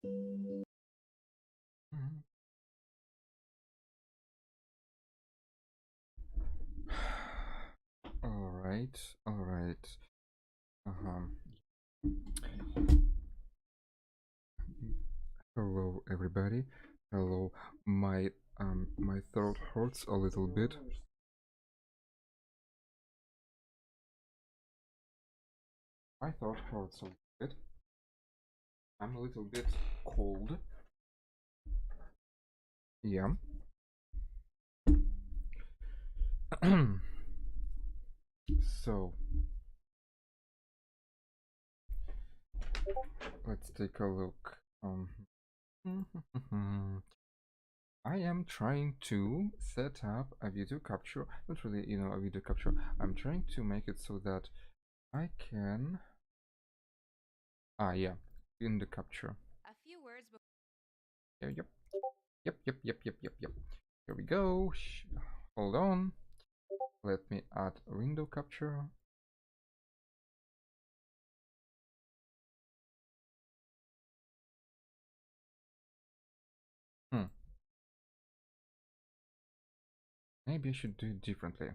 Mhm. All right, all right. Uh-huh. Hello, everybody. Hello. My throat hurts a little bit. My throat hurts a little bit. I'm a little bit cold. Yeah. So let's take a look. I am trying to set up a video capture. Not really, a video capture. I'm trying to make it so that I can. Yeah, in the capture. A few words before. Yeah, yep, yep, yep, yep, yep, yep, yep. Here we go. Hold on. Let me add window capture. Hmm. Maybe I should do it differently.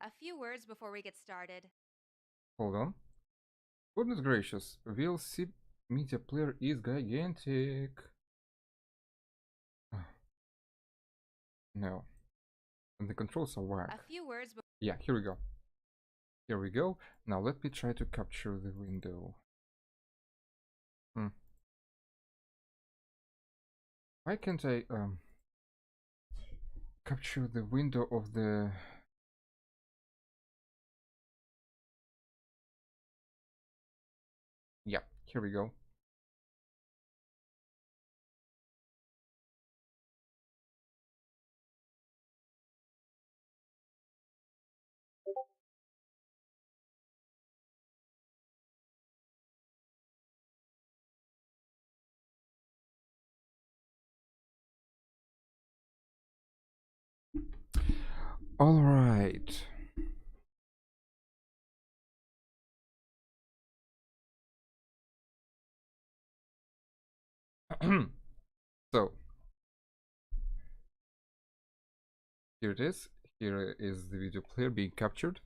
A few words before we get started. Hold on. Goodness gracious, VLC media player is gigantic. No, and the controls are whack. A few words. Yeah, here we go. Here we go. Now let me try to capture the window. Hmm. Why can't I capture the window of the... Yeah, here we go. All right. So here it is. Here is the video player being captured.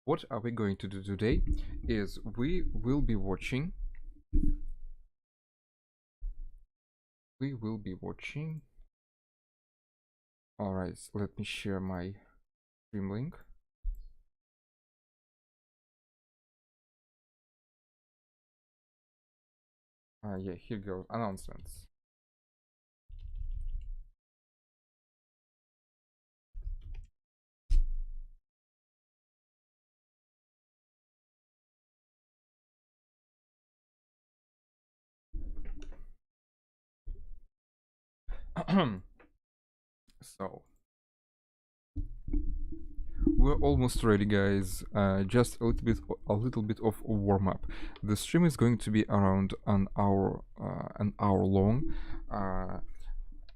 What are we going to do today is we will be watching all right, so let me share my stream link. Yeah, here goes announcements. So we're almost ready, guys. Just a little bit of warm up. The stream is going to be around an hour long.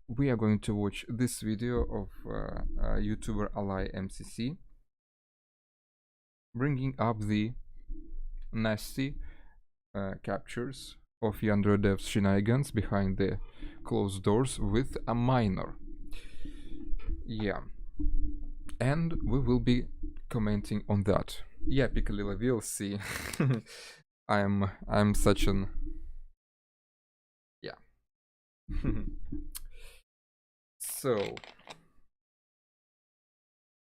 We are going to watch this video of YouTuber Ally MCC bringing up the nasty captures of YandereDev's shenanigans behind the closed doors with a minor. Yeah, and we will be commenting on that. Yeah, Piccolilla, we'll see. I'm such an... yeah. So,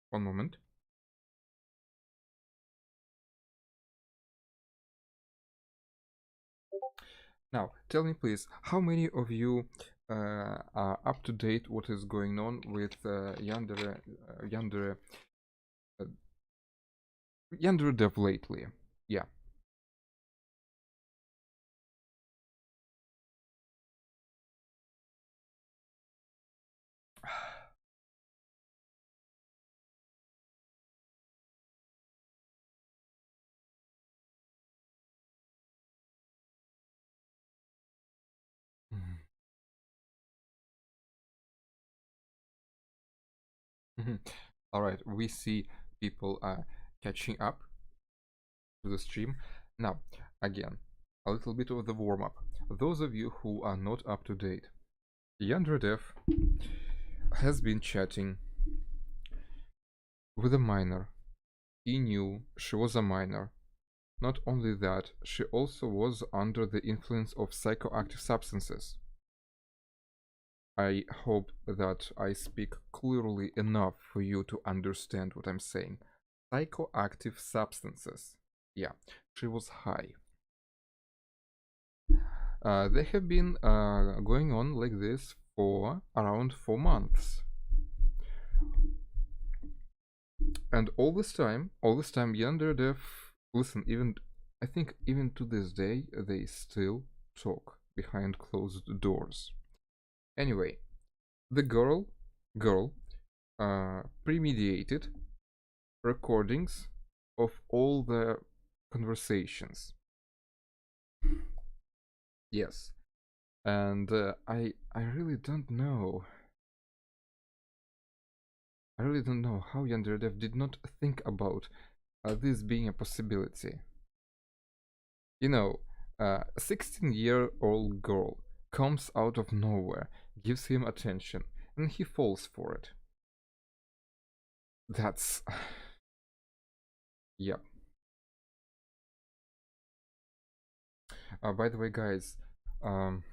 one moment. Now, tell me please, how many of you are up to date what is going on with uh, YandereDev lately? Yeah. All right, we see people catching up to the stream. Now, again, a little bit of the warm up. Those of you who are not up to date, YandereDev has been chatting with a minor. He knew she was a minor. Not only that, she also was under the influence of psychoactive substances. I hope that I speak clearly enough for you to understand what I'm saying. Psychoactive substances. Yeah, she was high. They have been going on like this for around 4 months. And all this time, YandereDev, listen, even I think even to this day, they still talk behind closed doors. Anyway, the girl premediated recordings of all the conversations. Yes, and I really don't know. I really don't know how YandereDev did not think about this being a possibility. You know, a 16-year-old girl comes out of nowhere, gives him attention, and he falls for it. That's... yeah. By the way, guys, um,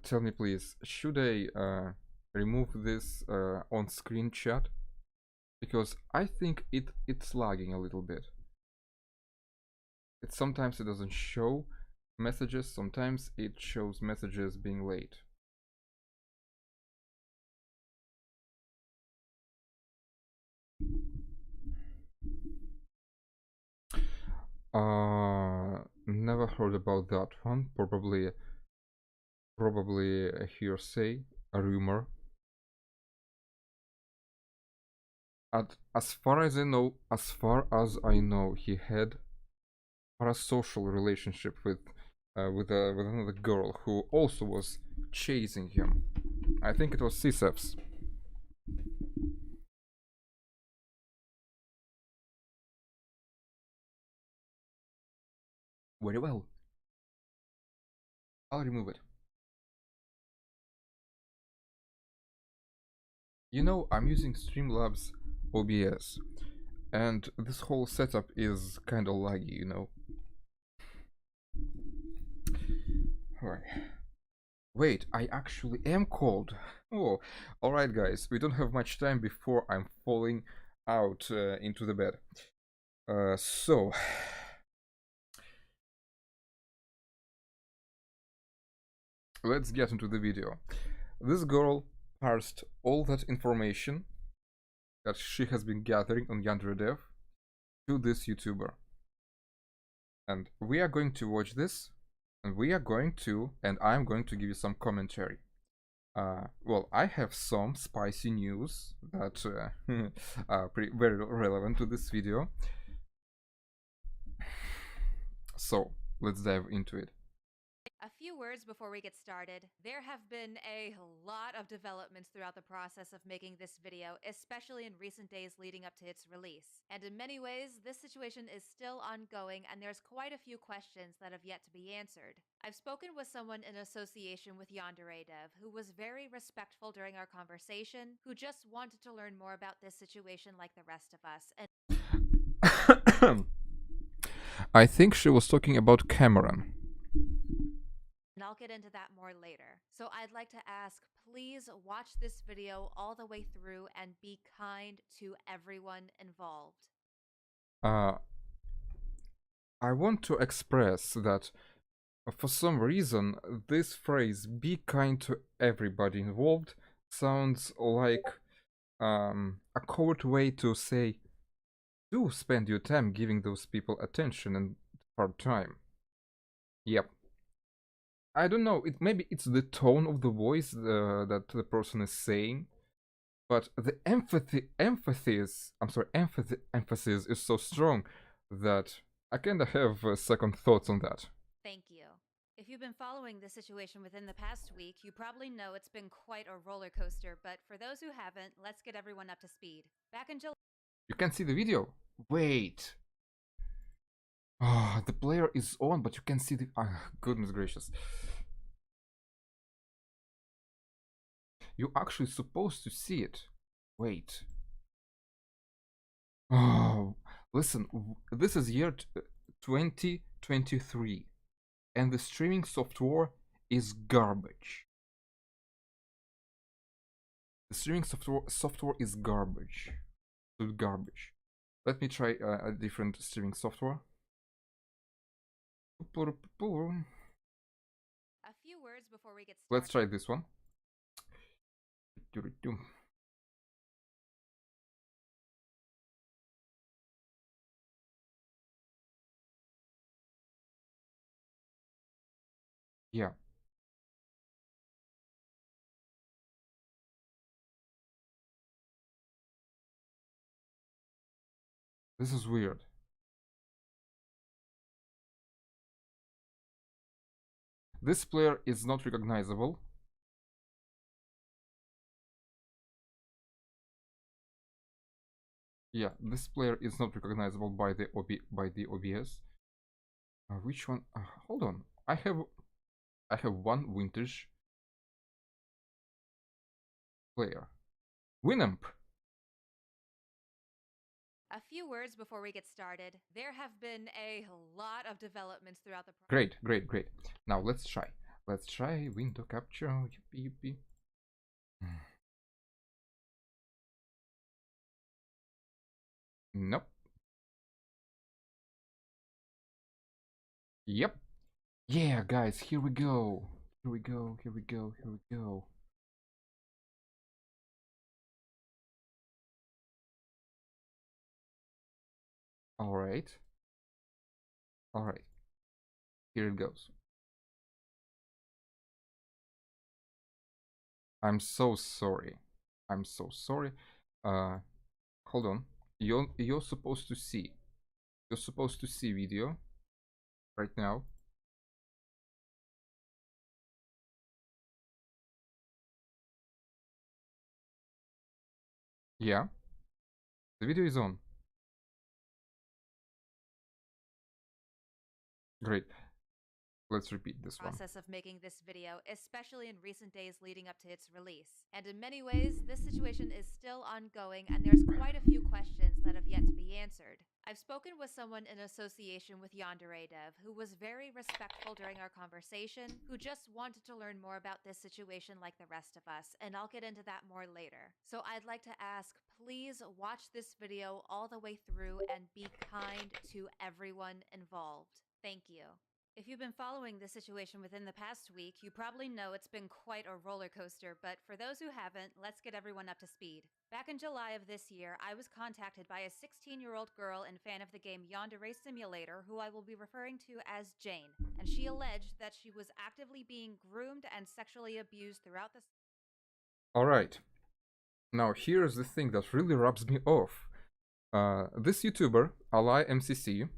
tell me please, should I remove this on-screen chat? Because I think it's lagging a little bit. Sometimes it doesn't show messages, sometimes it shows messages being late. Never heard about that one. Probably a hearsay, a rumor. As far as I know, he had a parasocial relationship with another girl who also was chasing him. I think it was Sisevs. Very well. I'll remove it. You know, I'm using Streamlabs OBS, and this whole setup is kinda laggy, you know. Alright. Wait, I actually am cold. Oh, alright guys, we don't have much time before I'm falling out into the bed. So... let's get into the video. This girl parsed all that information that she has been gathering on YandereDev to this YouTuber. And we are going to watch this, and I'm going to give you some commentary. Well, I have some spicy news that are very relevant to this video. So, let's dive into it. A few words before we get started. There have been a lot of developments throughout the process of making this video, especially in recent days leading up to its release. And in many ways, this situation is still ongoing and there's quite a few questions that have yet to be answered. I've spoken with someone in association with YandereDev who was very respectful during our conversation, who just wanted to learn more about this situation like the rest of us. And I think she was talking about Cameron. and I'll get into that more later. So I'd like to ask, please watch this video all the way through and be kind to everyone involved. I want to express that for some reason this phrase "be kind to everybody involved" sounds like a covert way to say do spend your time giving those people attention and hard time. Yep. I don't know. Maybe it's the tone of the voice that the person is saying, but the emphasis is so strong that I kind of have second thoughts on that. Thank you. If you've been following this situation within the past week, you probably know it's been quite a roller coaster, but for those who haven't, let's get everyone up to speed. Back in July. You can see the video. Wait. Ah, the player is on, but you can see the. Goodness gracious. You're actually supposed to see it. Wait. Oh, listen. This is year 2023, and the streaming software is garbage. The streaming software is garbage. Garbage. Let me try a different streaming software. A few words before we get started. Let's try this one. Yeah. This is weird. This player is not recognizable. Yeah, this player is not recognizable by the OBS. Which one? Hold on. I have one vintage player. Winamp. A few words before we get started. There have been a lot of developments throughout the Great. Now let's try. Let's try window capture. Yippee. Nope. Yep. Yeah, guys, here we go. Here we go. Alright. Here it goes. I'm so sorry. Hold on. You're supposed to see. You're supposed to see video right now. Yeah. The video is on. Great. Let's repeat this one. Process of making this video, especially in recent days leading up to its release. And in many ways, this situation is still ongoing, and there's quite a few questions that have yet to be answered. I've spoken with someone in association with YandereDev who was very respectful during our conversation, who just wanted to learn more about this situation like the rest of us, and I'll get into that more later. So I'd like to ask, please watch this video all the way through and be kind to everyone involved. Thank you. If you've been following this situation within the past week, you probably know it's been quite a roller coaster, but for those who haven't, let's get everyone up to speed. Back in July of this year, I was contacted by a 16-year-old girl and fan of the game Yandere Simulator, who I will be referring to as Jane, and she alleged that she was actively being groomed and sexually abused throughout the... Alright. Now here's the thing that really rubs me off. This YouTuber, Ally MCC,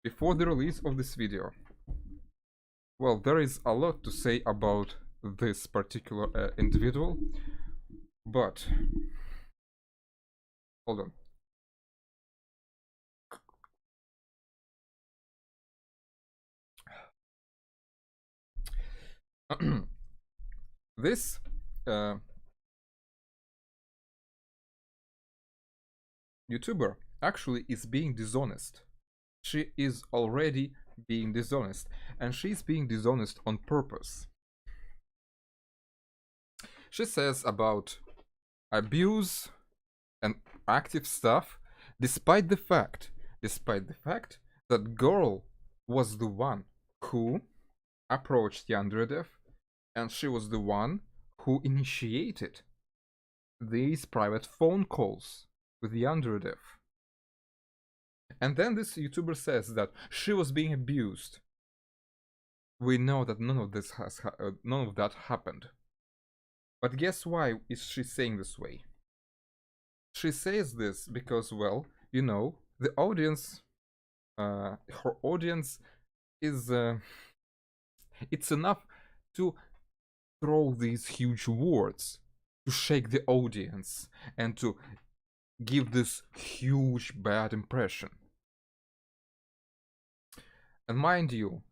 before the release of this video, well, there is a lot to say about this particular individual, but hold on. This YouTuber actually is being dishonest. She is already being dishonest, and she's being dishonest on purpose. She says about abuse and active stuff, despite the fact that girl was the one who approached YandereDev, and she was the one who initiated these private phone calls with YandereDev. And then this YouTuber says that she was being abused. We know that none of this none of that happened. But guess why is she saying this way? She says this because, well, you know, the audience, her audience is, it's enough to throw these huge words to shake the audience and to give this huge bad impression. And mind you,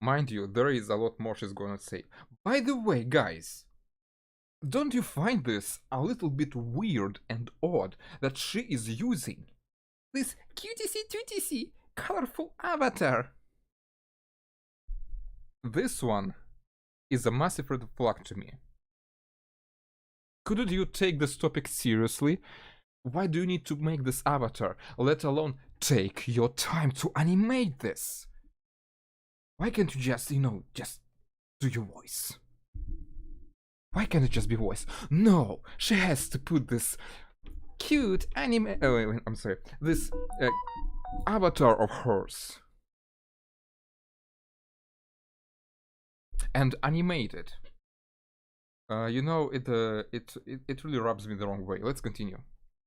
there is a lot more she's gonna say. By the way, guys, don't you find this a little bit weird and odd that she is using this cutesy colorful avatar? This one is a massive red flag to me. Couldn't you take this topic seriously? Why do you need to make this avatar, let alone take your time to animate this? Why can't you just, you know, just do your voice? Why can't it just be voice? No, she has to put this cute anime. Oh, wait, I'm sorry. This avatar of hers and animate it. You know, it really rubs me the wrong way. Let's continue.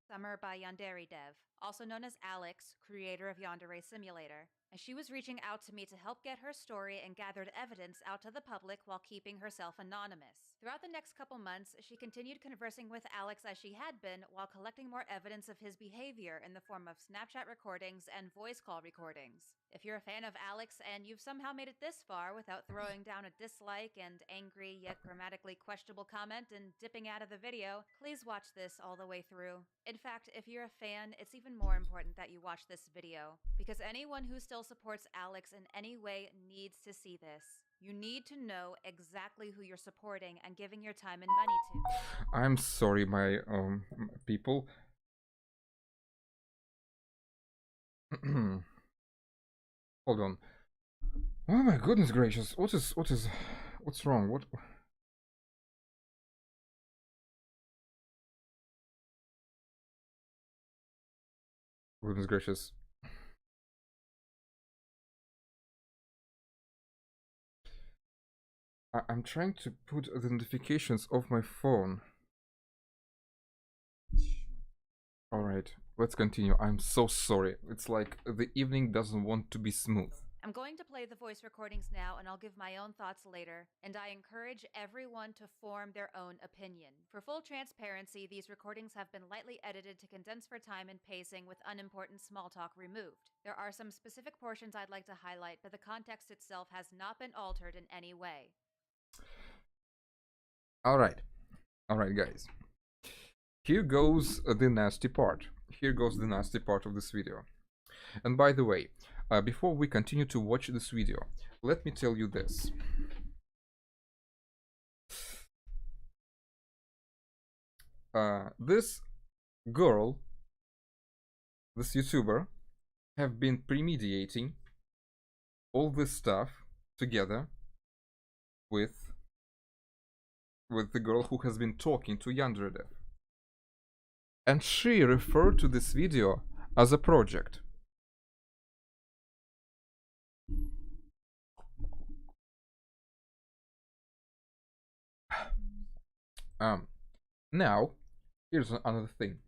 Summer by YandereDev, also known as Alex, creator of Yandere Simulator, and she was reaching out to me to help get her story and gathered evidence out to the public while keeping herself anonymous. Throughout the next couple months, she continued conversing with Alex as she had been while collecting more evidence of his behavior in the form of Snapchat recordings and voice call recordings. If you're a fan of Alex and you've somehow made it this far without throwing down a dislike and angry yet grammatically questionable comment and dipping out of the video, please watch this all the way through. In fact, if you're a fan, it's even more important that you watch this video, because anyone who still supports Alex in any way needs to see this. You need to know exactly who you're supporting and giving your time and money to. I'm sorry, my people. Hold on. Oh my goodness gracious! What's wrong? What? Goodness gracious! I'm trying to put the notifications off my phone. Alright, let's continue. I'm so sorry. It's like the evening doesn't want to be smooth. I'm going to play the voice recordings now and I'll give my own thoughts later, and I encourage everyone to form their own opinion. For full transparency, these recordings have been lightly edited to condense for time and pacing with unimportant small talk removed. There are some specific portions I'd like to highlight, but the context itself has not been altered in any way. Alright, guys. Here goes the nasty part. Here goes the nasty part of this video. And by the way, before we continue to watch this video, let me tell you this. This girl, this YouTuber, have been premeditating all this stuff together with the girl who has been talking to YandereDev. And she referred to this video as a project. Now, here's another thing.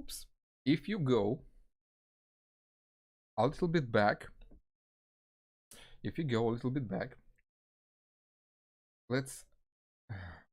Oops. If you go a little bit back, let's...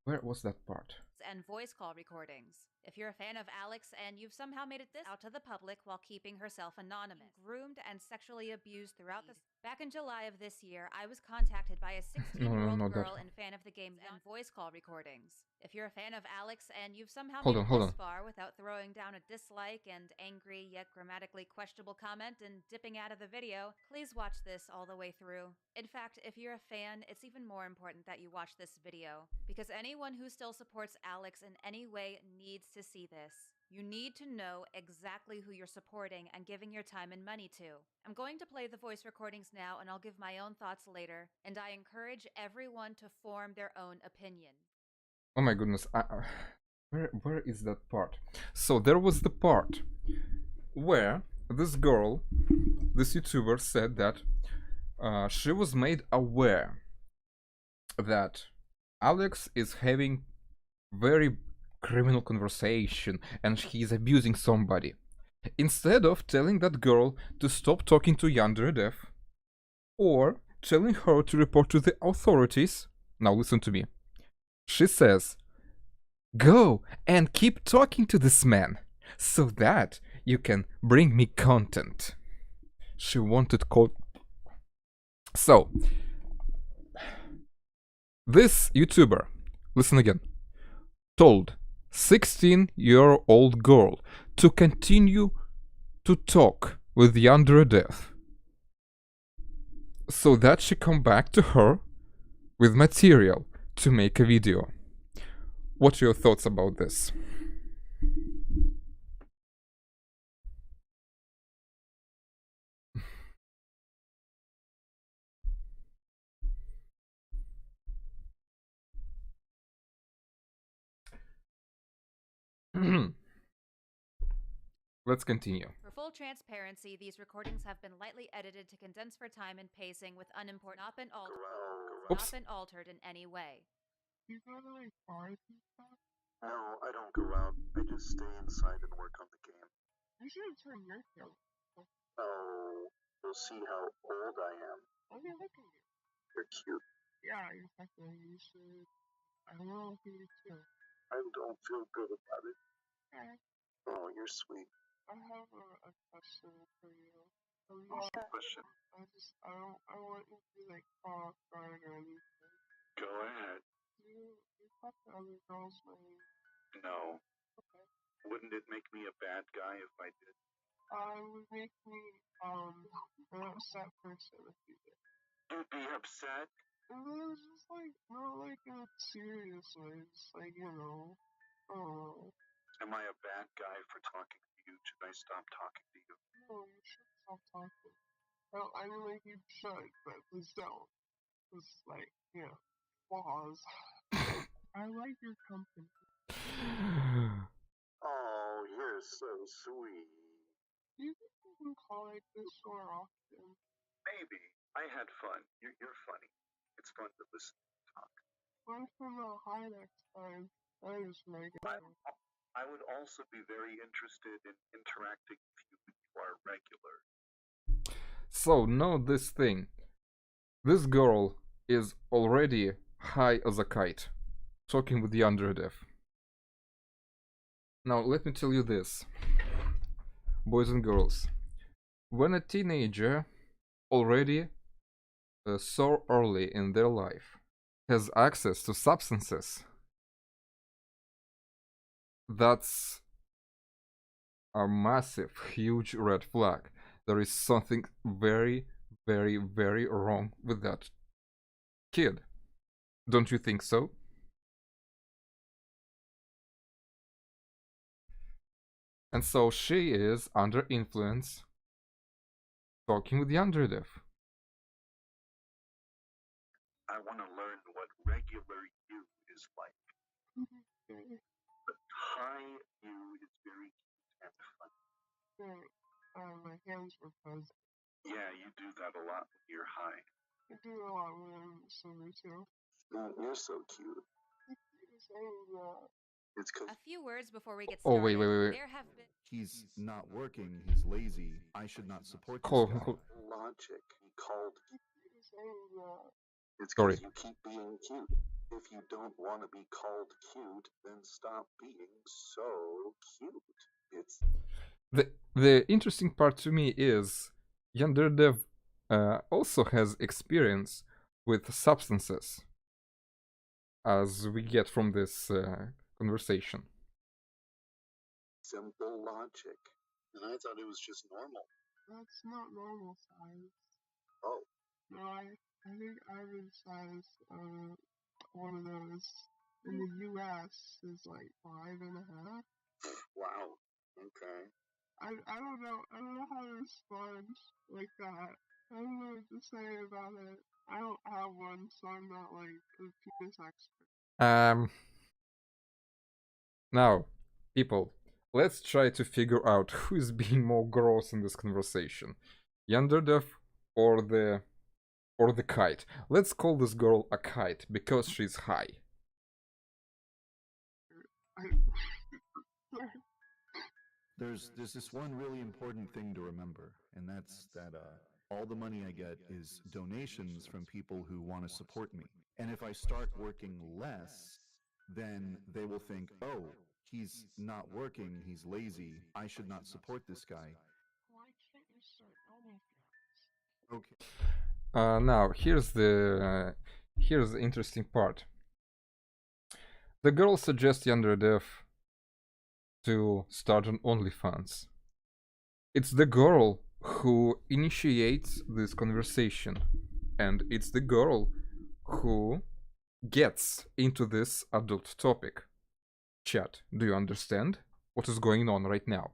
Where was that part? And voice call recordings. If you're a fan of Alex and you've somehow made it this out to the public while keeping herself anonymous, groomed and sexually abused throughout the... Back in July of this year, I was contacted by a 16-year-old girl and fan of the game and voice call recordings. If you're a fan of Alex and you've somehow made it this far without throwing down a dislike and angry yet grammatically questionable comment and dipping out of the video, please watch this all the way through. In fact, if you're a fan, it's even more important that you watch this video, because anyone who still supports Alex in any way needs to see this. You need to know exactly who you're supporting and giving your time and money to. I'm going to play the voice recordings now and I'll give my own thoughts later, and I encourage everyone to form their own opinion. Oh my goodness, where is that part? So there was the part where this girl, this YouTuber, said that she was made aware that Alex is having very criminal conversation and he's abusing somebody. Instead of telling that girl to stop talking to YandereDev or telling her to report to the authorities, now listen to me. She says, "Go and keep talking to this man so that you can bring me content." She wanted So, this YouTuber, listen again, told 16-year-old girl to continue to talk with YandereDev so that she come back to her with material to make a video. What are your thoughts about this? Let's continue. For full transparency, these recordings have been lightly edited to condense for time and pacing with unimportant not been altered in any way. You go to like bars and stuff? No, I don't go out. I just stay inside and work on the game. You should turn your camera. Oh, you'll see how old I am. Okay, look at you. You're cute. Yeah, you're fucking. You should. I don't know if you too. I don't feel good about it. Okay. Oh, you're sweet. I have a question for you. What's your question? I want you to like call guard or anything. Go ahead. You talk to other girls when you... No. Okay. Wouldn't it make me a bad guy if I did? It would make me, an upset person if you did. You'd be upset? It was just like, not like in a serious way, just like, you know, oh. Am I a bad guy for talking to you? Should I stop talking to you? No, you should stop talking. Well, I mean, like, you should, but please don't. Just, like, you know, pause. I like your company. Oh, you're so sweet. Do you think you can call like this more often? Maybe. I had fun. You're funny. It's fun to listen to you talk. What if I'm not high next time? I just make it. I would also be very interested in interacting with you when you are regular. So, know this thing. This girl is already high as a kite, talking with YandereDev. Now, let me tell you this, boys and girls. When a teenager already so early in their life has access to substances, that's a massive, huge red flag. There is something very, very, very wrong with that kid. Don't you think so? And so she is under influence, talking with YandereDev. I want to learn what regular you is like. But high you is very cute and fun. My hands were fuzzy. Yeah, you do that a lot when you're high. I do a lot when I'm sober too. You're so cute. It's A few words before we get Oh, started. wait. There have been He's not working, he's lazy. I should not support this Hold, guy. hold. Logic. He called. It's Sorry. because you keep being cute. If you don't want to be called cute, then stop being so cute. It's The interesting part to me is YandereDev also has experience with substances, as we get from this conversation. simple logic. And I thought it was just normal. That's not normal size. Oh. No, I think average size one of those in the US is like 5.5. Wow. Okay. I don't know. I don't know how to respond like that. I don't know what to say about it. I don't have one, so I'm not like a penis expert. Now, people, let's try to figure out who is being more gross in this conversation, YandereDev or the or the kite. Let's call this girl a kite because she's high. There's this one really important thing to remember, and that's that all the money I get is donations from people who want to support me. And if I start working less, then they will think, oh, he's not working, he's lazy, I should not support this guy. Why can't you start OnlyFans? Okay. Now here's the interesting part. The girl suggests YandereDev to start an OnlyFans. It's the girl who initiates this conversation, and it's the girl who gets into this adult topic. Chat, do you understand what is going on right now?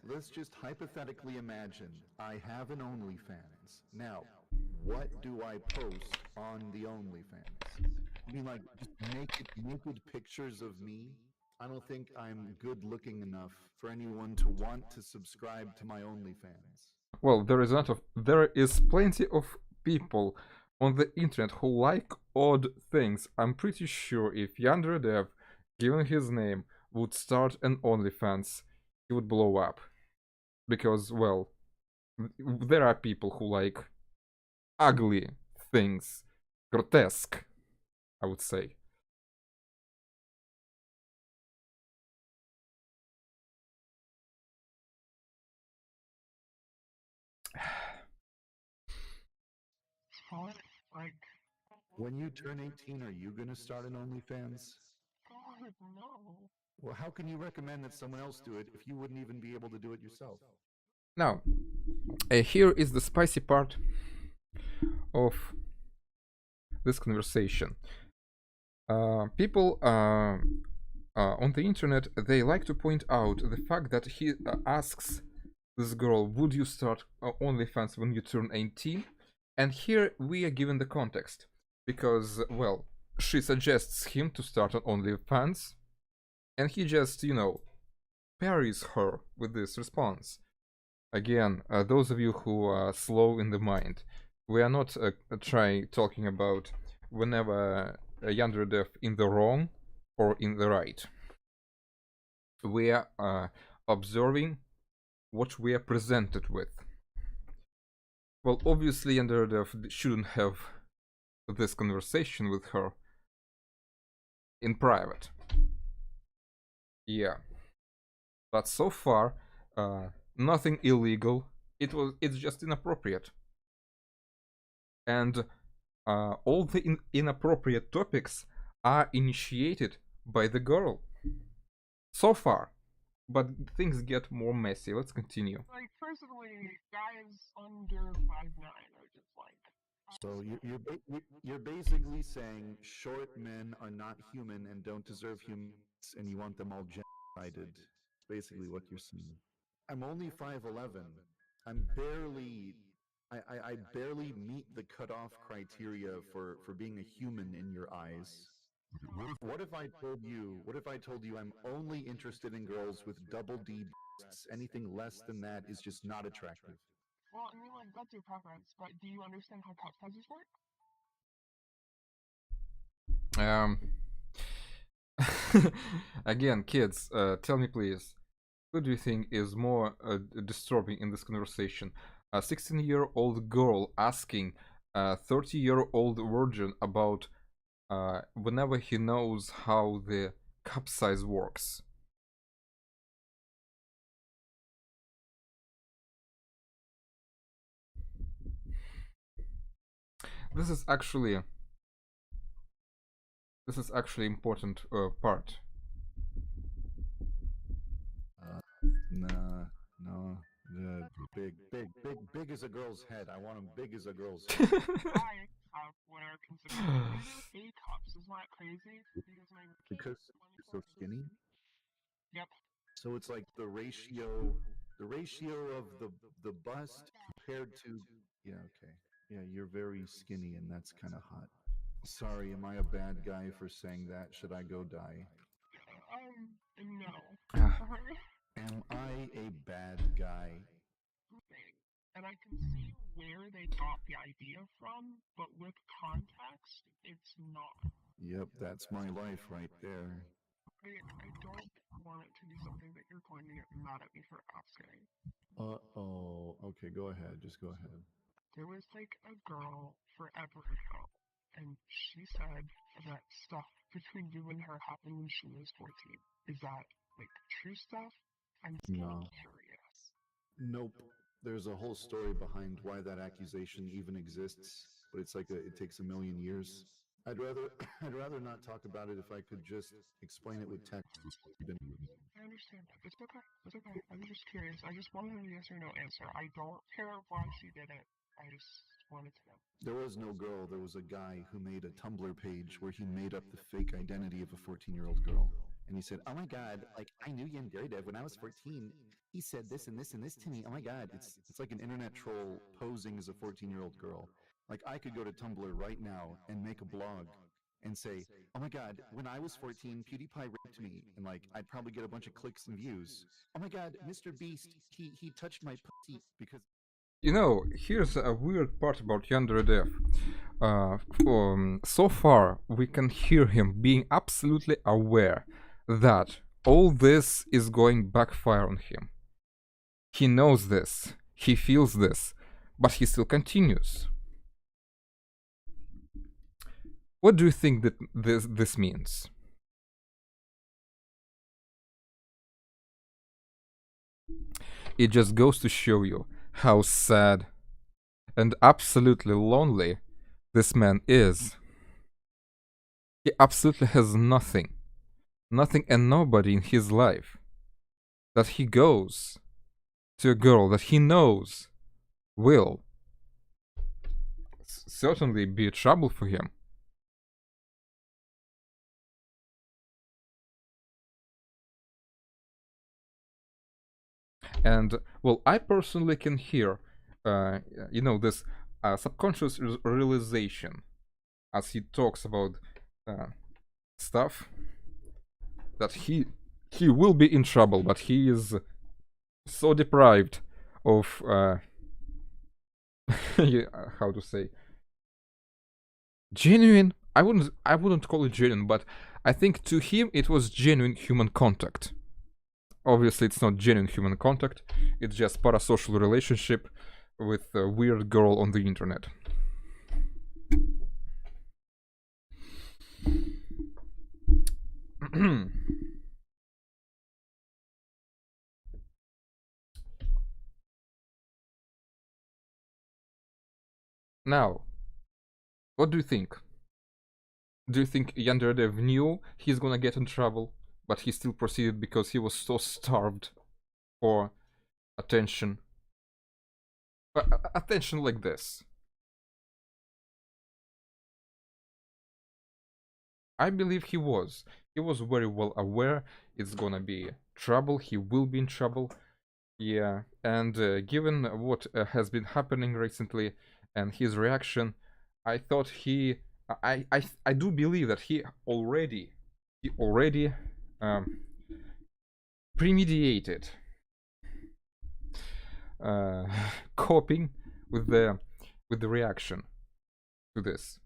Let's just hypothetically imagine I have an OnlyFans. Now, what do I post on the OnlyFans? You mean like just naked pictures of me? I don't think I'm good looking enough for anyone to want to subscribe to my OnlyFans. Well, there is plenty of people on the internet who like odd things. I'm pretty sure if YandereDev, given his name, would start an OnlyFans, he would blow up. Because, well, there are people who like ugly things, grotesque, I would say. Like, when you turn 18, are you gonna start an OnlyFans? God, no. Well, how can you recommend that someone else do it if you wouldn't even be able to do it yourself? Now, here is the spicy part of this conversation. People on the internet, they like to point out the fact that he asks this girl, would you start OnlyFans when you turn 18? And here we are given the context. Because, well, she suggests him to start an OnlyFans, and he just, parries her with this response. Again, those of you who are slow in the mind, we are not talking about whenever YandereDev in the wrong or in the right. We are observing what we are presented with. Well, obviously YandereDev shouldn't have this conversation with her in private. Yeah. But so far, nothing illegal. It's just inappropriate. And all the inappropriate topics are initiated by the girl. So far. But things get more messy. Let's continue. Like, personally, guys under 5'9" are just like... So you're basically saying short men are not human and don't deserve humans, and you want them all genocided. Basically what you're saying. I'm only 5'11". I'm barely... I barely meet the cutoff criteria for being a human in your eyes. What if I told you I'm only interested in girls with double D breasts? Anything less than that is just not attractive. Well, I mean, like, that's your preference, but do you understand how cup sizes work? Again, kids, tell me please, who do you think is more disturbing in this conversation? A 16-year-old girl asking a 30-year-old virgin about whenever he knows how the cup size works. This is actually important part. No. Big as a girl's head. I want them big as a girl's head. I have what are considered A cups. Isn't that crazy? Because you're so skinny? Yep. So it's like the ratio of the bust compared to... Yeah, okay. Yeah, you're very skinny and that's kind of hot. Sorry, am I a bad guy for saying that? Should I go die? No. Ah, Am I a bad guy? And I can see where they got the idea from, but with context, it's not. Yep, that's my life right there. I don't want it to be something that you're going to get mad at me for asking. Uh-oh. Okay, go ahead. Just go ahead. There was like a girl forever ago, and she said that stuff between you and her happened when she was 14. Is that like true stuff? I'm so No. curious. Nope. There's a whole story behind why that accusation even exists, but it's like it takes a million years. I'd rather I'd rather not talk about it if I could just explain it with text. I understand that. It's okay. It's okay. I'm just curious. I just wanted a yes or no answer. I don't care why she did it. I just wanted to know. There was no girl, there was a guy who made a Tumblr page where he made up the fake identity of a 14-year-old girl. And he said, "Oh my god, like I knew YandereDev when I was 14. He said this and this and this to me. Oh my god, it's like an internet troll posing as a 14-year-old girl. Like I could go to Tumblr right now and make a blog and say, "Oh my god, when I was 14, PewDiePie raped me." And like I'd probably get a bunch of clicks and views. "Oh my god, Mr. Beast, he touched my pussy because." you know, here's a weird part about YandereDev. So far, we can hear him being absolutely aware that all this is going backfire on him. He knows this, he feels this, but he still continues. What do you think that this means? It just goes to show you how sad and absolutely lonely this man is. He absolutely has nothing, nothing and nobody in his life. That he goes to a girl that he knows will certainly be a trouble for him. And well, I personally can hear, this subconscious realization as he talks about uh, stuff that he will be in trouble, but he is so deprived of how to say genuine. I wouldn't call it genuine, but I think to him it was genuine human contact. Obviously, it's not genuine human contact. It's just parasocial relationship with a weird girl on the internet. Now, what do you think? Do you think YandereDev knew he's gonna get in trouble, but he still proceeded because he was so starved for attention? Attention like this. I believe he was. He was very well aware it's gonna be trouble. He will be in trouble. Yeah, and given what has been happening recently and his reaction, I thought I do believe that he already um, premeditated uh, coping with the reaction to this.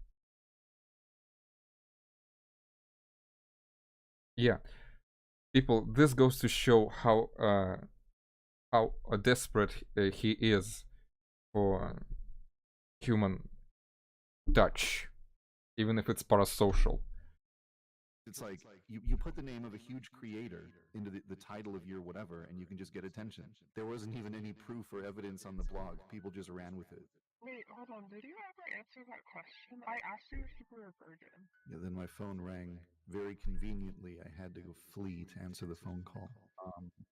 Yeah, people, this goes to show how desperate he is for human touch, even if it's parasocial. It's like you put the name of a huge creator into the title of your whatever, and you can just get attention. There wasn't even any proof or evidence on the blog. People just ran with it. Wait, hold on. Did you ever answer that question? I asked you if you were a virgin. Yeah, then my phone rang. Very conveniently, I had to go flee to answer the phone call.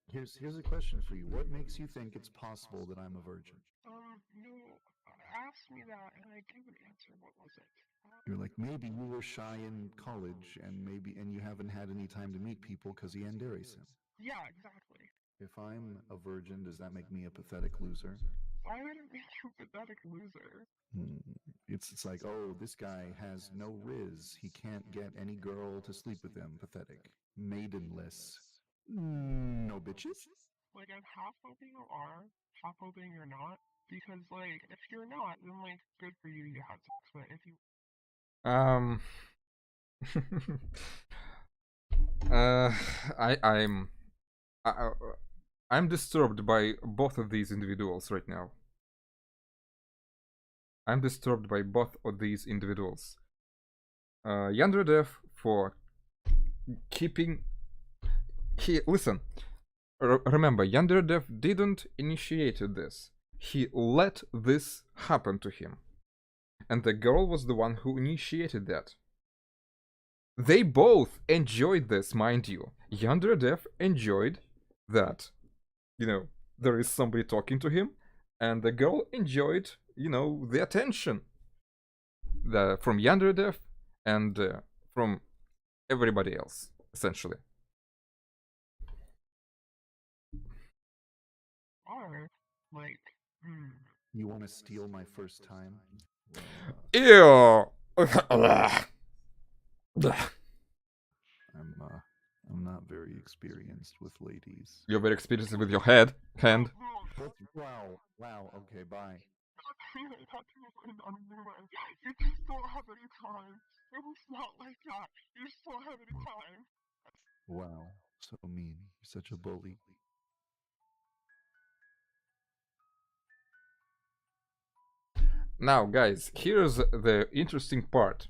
Here's a question for you. What makes you think it's possible that I'm a virgin? You asked me that, and I gave an answer. What was it? You're like, maybe you were shy in college, and you haven't had any time to meet people because he Yandere's him. Yeah, exactly. If I'm a virgin, does that make me a pathetic loser? Why would it make you a pathetic loser? It's like, oh, this guy has no riz. He can't get any girl to sleep with him. Pathetic. Maidenless. No bitches? Like, I'm half hoping you are, half hoping you're not. Because, like, if you're not, then, like, good for you, you had sex. But if you... I'm disturbed by both of these individuals right now. I'm disturbed by both of these individuals. YandereDev for keeping... Listen, remember, YandereDev didn't initiate this. He let this happen to him. And the girl was the one who initiated that. They both enjoyed this, mind you. YandereDev enjoyed that, you know, there is somebody talking to him, and the girl enjoyed, you know, the attention from YandereDev and from everybody else, essentially. Or, like, You want to steal my first time? Ew! I'm not very experienced with ladies. You're very experienced with your hand. Wow, okay, bye. You just don't have any time. It was not like that. You just don't have any time. Wow, so mean. You're such a bully. Now, guys, here's the interesting part.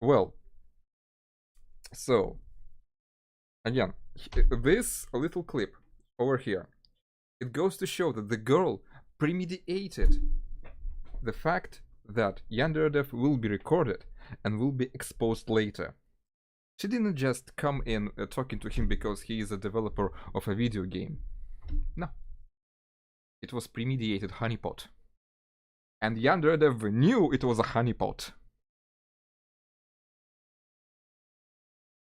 Well, so again, this little clip over here, it goes to show that the girl premeditated the fact that YandereDev will be recorded and will be exposed later. She didn't just come in talking to him because he is a developer of a video game. No. It was premeditated honeypot. And YandereDev knew it was a honeypot.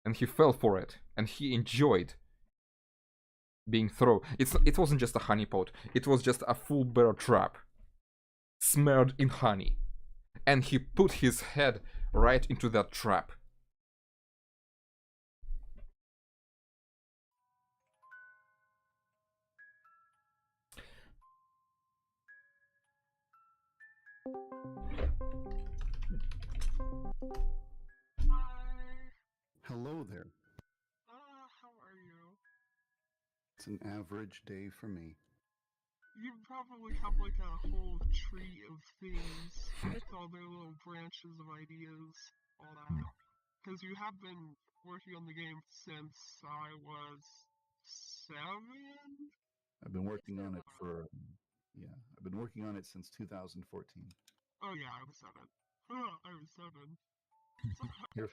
And he fell for it. And he enjoyed being thrown. It wasn't just a honeypot. It was just a full bear trap. Smeared in honey. And he put his head right into that trap. Hello there. How are you? It's an average day for me. You probably have like a whole tree of things with all their little branches of ideas, all that. Because you have been working on the game since I was 7? I've been working on it for, I've been working on it since 2014. Oh yeah, I was 7. I was 7. You're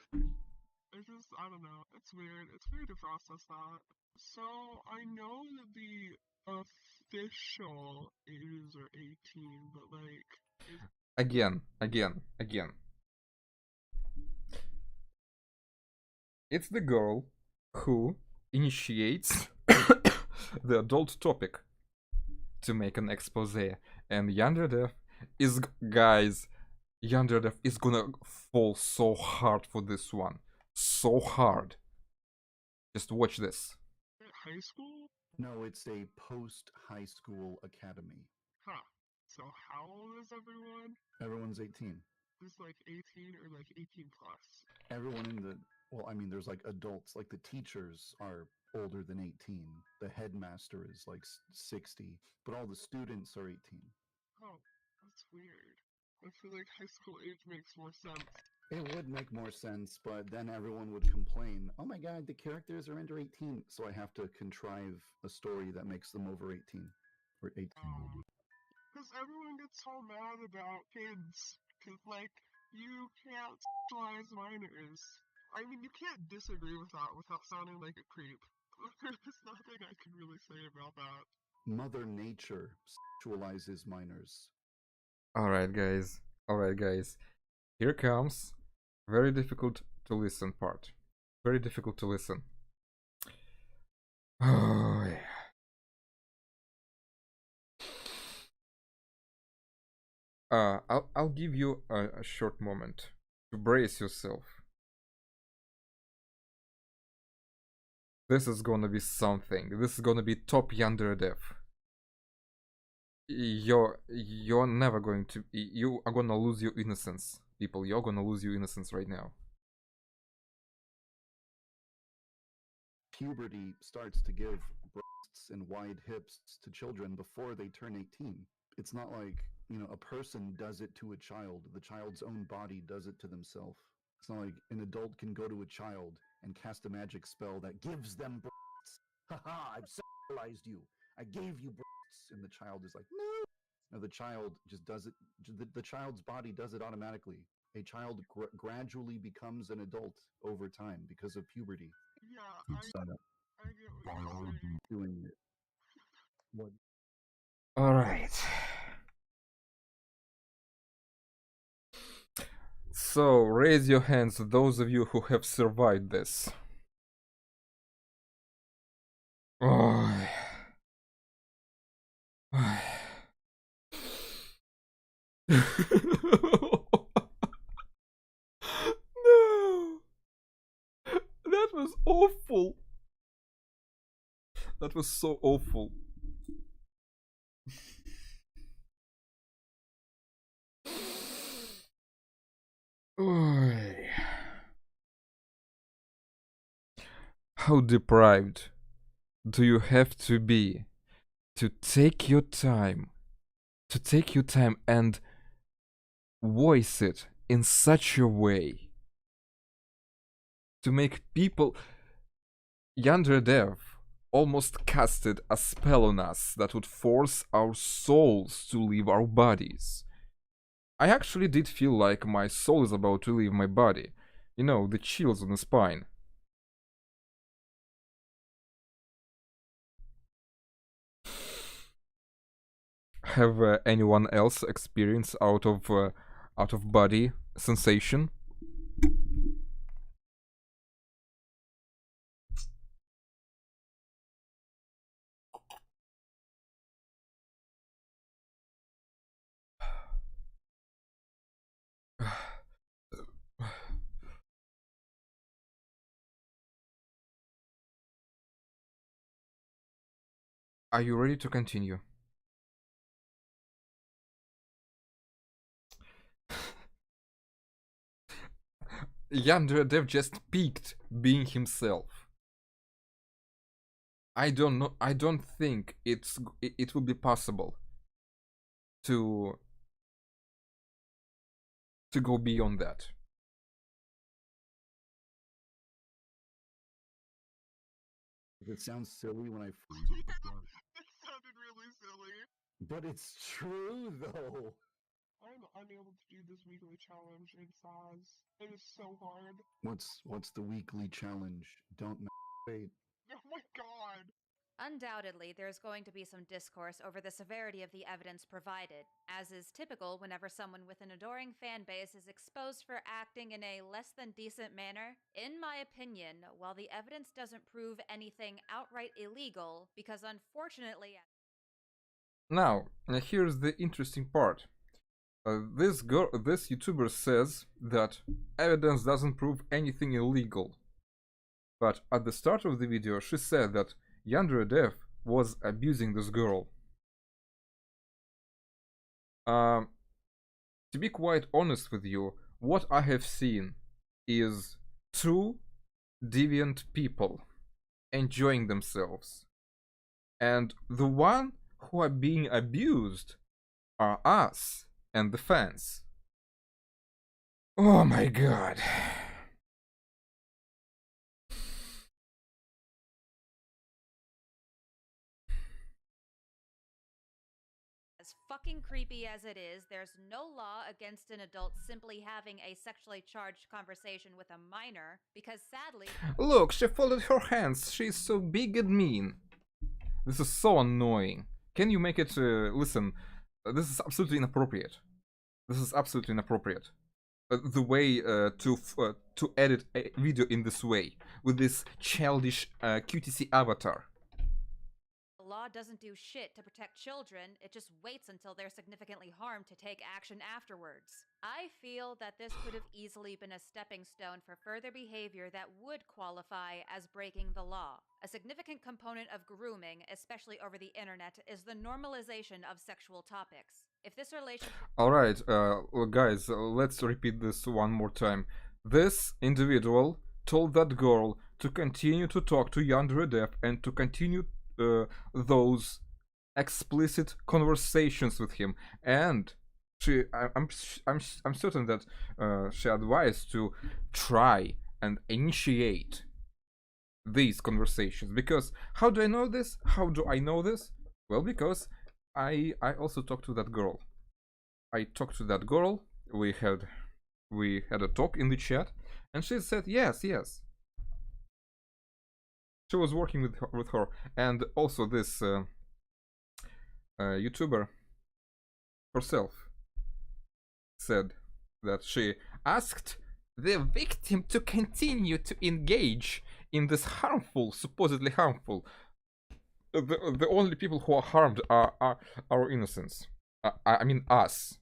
It's just, I don't know, it's weird. It's weird to process that. So, I know that the official ages are 18, but like... Again. It's the girl who initiates the adult topic to make an expose. And YandereDev is, guys, YandereDev is gonna fall so hard for this one. So hard. Just watch this. High school? No, it's a post-high school academy. Huh. So how old is everyone? Everyone's 18. Is like 18 or like 18 plus? Everyone in the, well, I mean, there's like adults, like the teachers are older than 18. The headmaster is like 60, but all the students are 18. Oh, that's weird. I feel like high school age makes more sense. It would make more sense, but then everyone would complain, oh my god, the characters are under 18, so I have to contrive a story that makes them over 18. Or 18. Because everyone gets so mad about kids. Because, like, you can't sexualize minors. I mean, you can't disagree with that without sounding like a creep. There's nothing I can really say about that. Mother Nature sexualizes minors. Alright, guys. Here comes very difficult to listen part. Very difficult to listen. Oh, yeah. I'll give you a short moment to brace yourself. This is gonna be something. This is gonna be top YandereDev. You're never going to. You are gonna lose your innocence, people. You're gonna lose your innocence right now. Puberty starts to give breasts and wide hips to children before they turn 18. It's not like, a person does it to a child. The child's own body does it to themselves. It's not like an adult can go to a child and cast a magic spell that gives them breasts. Haha, I've sexualized you. I gave you breasts. And the child is like, no. No, the child just does it. The child's body does it automatically. A child gradually becomes an adult over time because of puberty. Yeah, I get what you're saying. Doing it. What? All right. So raise your hands, those of you who have survived this. Oh. No, that was awful. That was so awful. How deprived do you have to be to take your time, and voice it in such a way to make people. YandereDev almost casted a spell on us that would force our souls to leave our bodies. I actually did feel like my soul is about to leave my body. You know, the chills on the spine. Have anyone else experienced out of body sensation? Are you ready to continue? YandereDev just peaked being himself. I don't know. I don't think it will be possible to go beyond that. It sounds silly when I. It sounded really silly. But it's true though. I'm unable to do this weekly challenge in size. It is so hard. What's the weekly challenge? Don't wait. Oh my god. Undoubtedly, there's going to be some discourse over the severity of the evidence provided, as is typical whenever someone with an adoring fan base is exposed for acting in a less than decent manner. In my opinion, while the evidence doesn't prove anything outright illegal, because unfortunately... Now, here's the interesting part. This YouTuber says that evidence doesn't prove anything illegal. But at the start of the video, she said that YandereDev was abusing this girl. To be quite honest with you, what I have seen is two deviant people enjoying themselves. And the one who are being abused are us and the fans. Oh my god. As fucking creepy as it is, there's no law against an adult simply having a sexually charged conversation with a minor, because sadly... Look, she folded her hands. She's so big and mean. This is so annoying. Can you make it... listen, this is absolutely inappropriate. This is absolutely inappropriate. The way to edit a video in this way, with this childish QTC avatar. law doesn't do shit to protect children, it just waits until they're significantly harmed to take action afterwards. I feel that this could have easily been a stepping stone for further behavior that would qualify as breaking the law. A significant component of grooming, especially over the internet, is the normalization of sexual topics. If this relationship... Alright, guys, let's repeat this one more time. This individual told that girl to continue to talk to YandereDev and to continue those explicit conversations with him, and I'm certain that she advised to try and initiate these conversations. Because how do I know this? How do I know this? Well, because I also talked to that girl. I talked to that girl. We had a talk in the chat, and she said yes, yes. She was working with her, and also this YouTuber herself said that she asked the victim to continue to engage in this harmful, supposedly harmful. The only people who are harmed are our innocents. I mean us.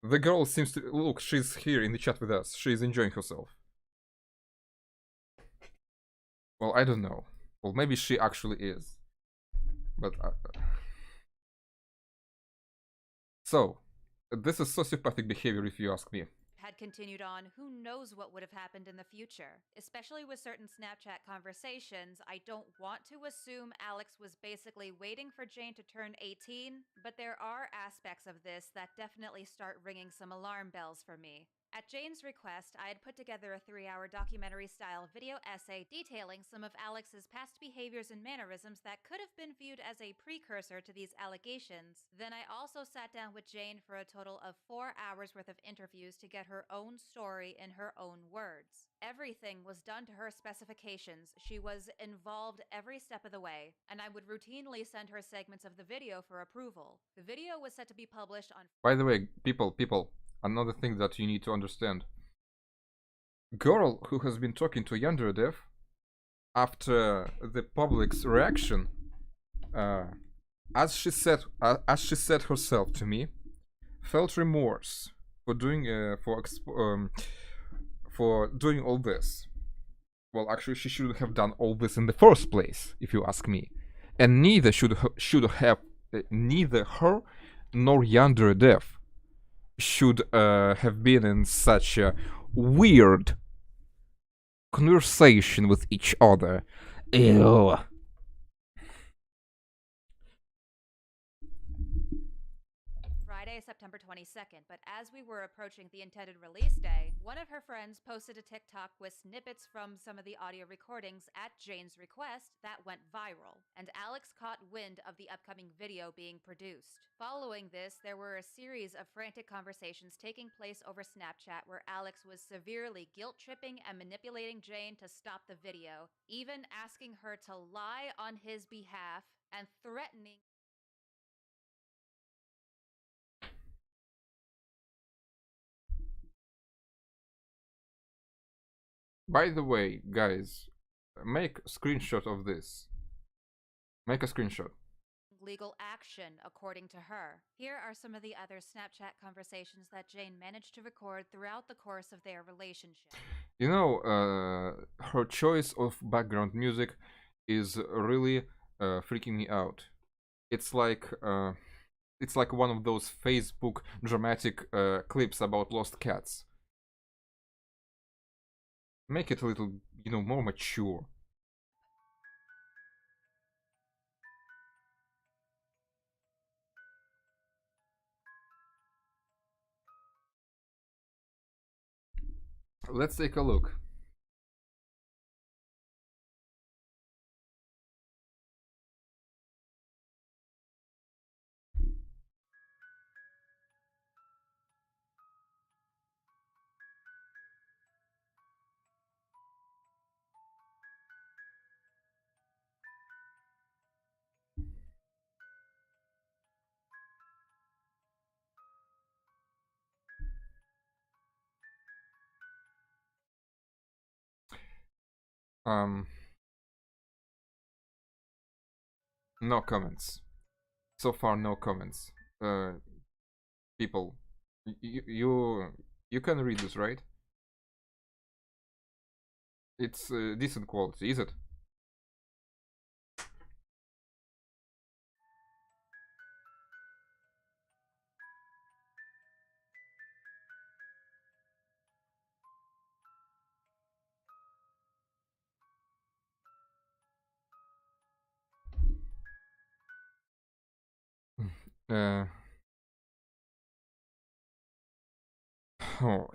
The girl seems to look. She's here in the chat with us. She's enjoying herself. Well, I don't know. Well, maybe she actually is. But so this is sociopathic behavior, if you ask me. Had continued on, who knows what would have happened in the future? Especially with certain Snapchat conversations, I don't want to assume Alex was basically waiting for Jane to turn 18, but there are aspects of this that definitely start ringing some alarm bells for me. At Jane's request, I had put together a 3-hour documentary-style video essay detailing some of Alex's past behaviors and mannerisms that could have been viewed as a precursor to these allegations. Then I also sat down with Jane for a total of 4 hours worth of interviews to get her own story in her own words. Everything was done to her specifications. She was involved every step of the way, and I would routinely send her segments of the video for approval. The video was set to be published on... By the way, people, another thing that you need to understand. Girl who has been talking to YandereDev after the public's reaction, as she said herself to me, felt remorse for doing all this. Well, actually, she should have done all this in the first place, if you ask me. And neither neither her nor YandereDev should have been in such a weird conversation with each other. Ew. Friday, September 22nd, but as we were approaching the intended release day, one of her friends posted a TikTok with snippets from some of the audio recordings at Jane's request that went viral, and Alex caught wind of the upcoming video being produced. Following this, there were a series of frantic conversations taking place over Snapchat where Alex was severely guilt-tripping and manipulating Jane to stop the video, even asking her to lie on his behalf and threatening... By the way, guys, make a screenshot of this. Make a screenshot. Legal action, according to her. Here are some of the other Snapchat conversations that Jane managed to record throughout the course of their relationship. You know, her choice of background music is really freaking me out. It's like one of those Facebook dramatic clips about lost cats. Make it a little, more mature. Let's take a look. Um, No comments. So far, no comments. People, you can read this, right? It's decent quality, is it? Uh, oh.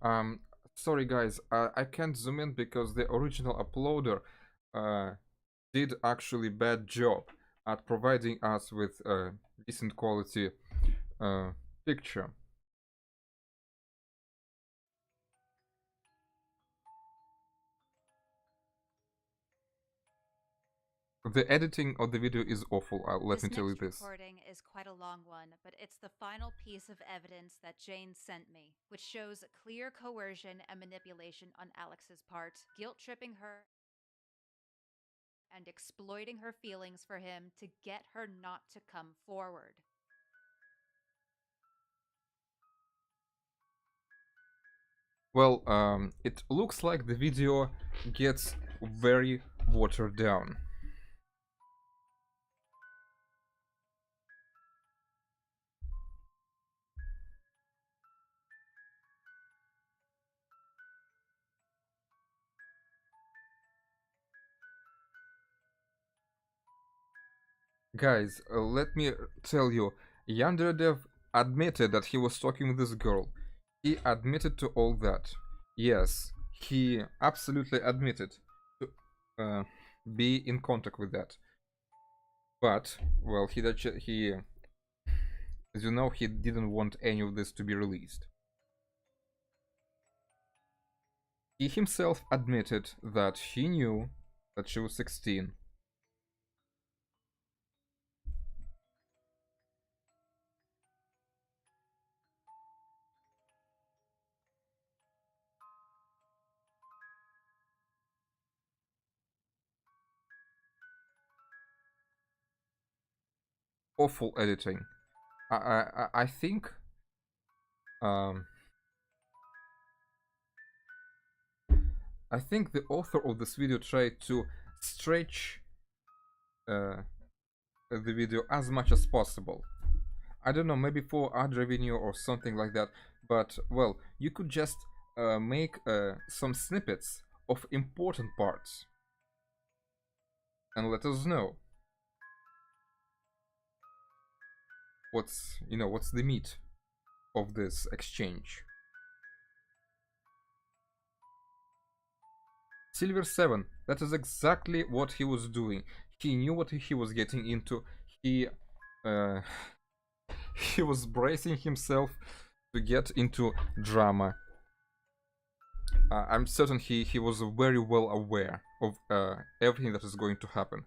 Um, sorry guys, I can't zoom in because the original uploader uh, did actually bad job at providing us with a decent quality picture. The editing of the video is awful, let me This tell you next this. recording is quite a long one, but it's the final piece of evidence that Jane sent me, which shows clear coercion and manipulation on Alex's part, guilt tripping her and exploiting her feelings for him to get her not to come forward. Well, it looks like the video gets very watered down. Guys, let me tell you, YandereDev admitted that he was talking with this girl. He admitted to all that. Yes, he absolutely admitted to be in contact with that. But, well, he, as you know, he didn't want any of this to be released. He himself admitted that he knew that she was 16. Awful editing. I think um, I think the author of this video tried to stretch the video as much as possible. I don't know, maybe for ad revenue or something like that. But well, you could just make some snippets of important parts and let us know what's the meat of this exchange. Silver 7, that is exactly what he was doing. He knew what he was getting into. He uh, he was bracing himself to get into drama. I'm certain he was very well aware of everything that is going to happen.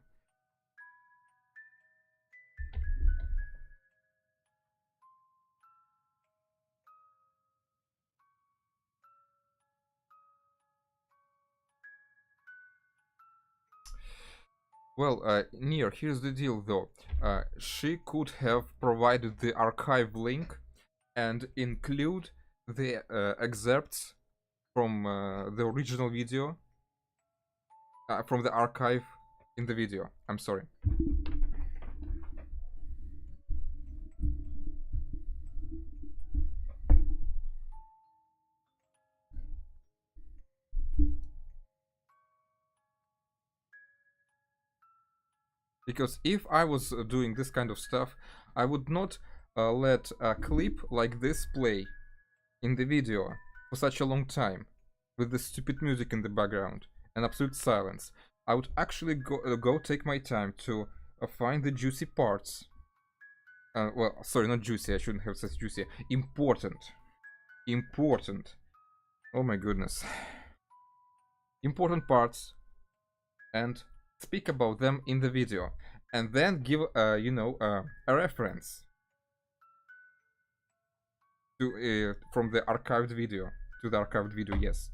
Well, Near, here's the deal though. She could have provided the archive link and include the excerpts from the original video, from the archive in the video. I'm sorry. Because if I was doing this kind of stuff, I would not let a clip like this play in the video for such a long time with the stupid music in the background and absolute silence. I would actually go take my time to find the juicy parts. Well, sorry, not juicy. I shouldn't have said juicy. Important Oh my goodness. Important parts and speak about them in the video, and then give a reference to from the archived video to the archived video. Yes,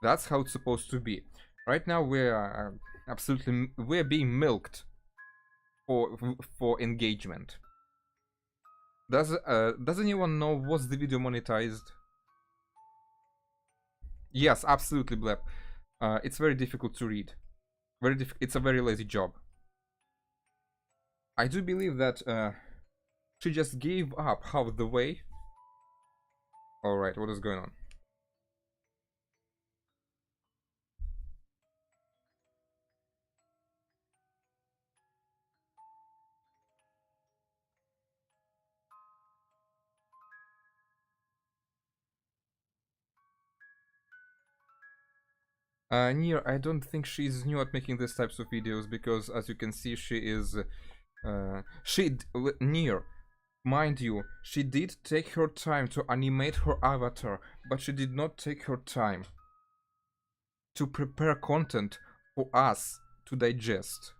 that's how it's supposed to be. Right now we're absolutely we're being milked for engagement. Does anyone know, was the video monetized? Yes, absolutely, Blep. It's very difficult to read. It's a very lazy job. I do believe that she just gave up half the way. Alright, what is going on? Nier, I don't think she's new at making these types of videos, because as you can see, she is Nier, mind you, she did take her time to animate her avatar, but she did not take her time to prepare content for us to digest.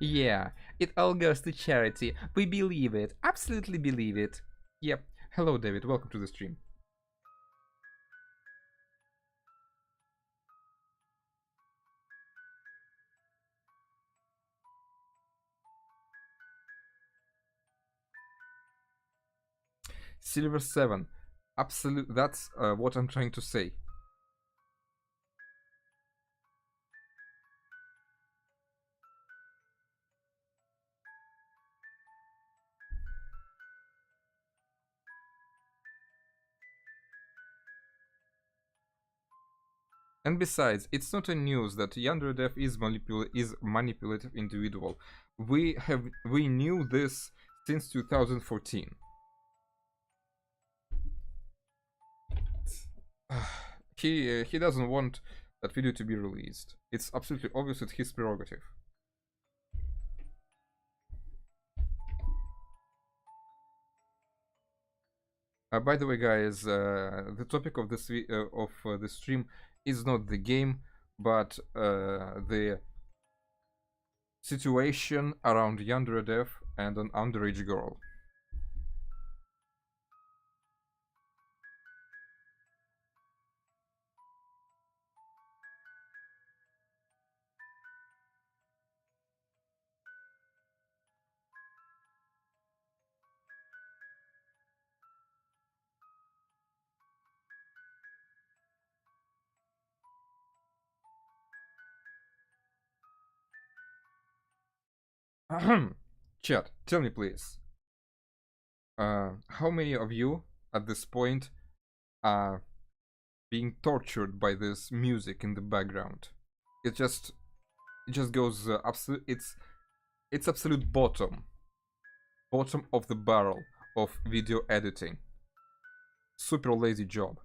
Yeah, it all goes to charity. We believe it. Absolutely believe it. Yep. Hello, David. Welcome to the stream. Silver 7. Absolute. That's what I'm trying to say. And besides, it's not a news that YandereDev is manipulative individual. We knew this since 2014. He doesn't want that video to be released. It's absolutely obvious it's his prerogative. By the way, guys, the topic of this the stream is not the game, but the situation around YandereDev and an underage girl. Chat, tell me please. How many of you at this point are being tortured by this music in the background? It just goes absolute. It's absolute bottom of the barrel of video editing. Super lazy job.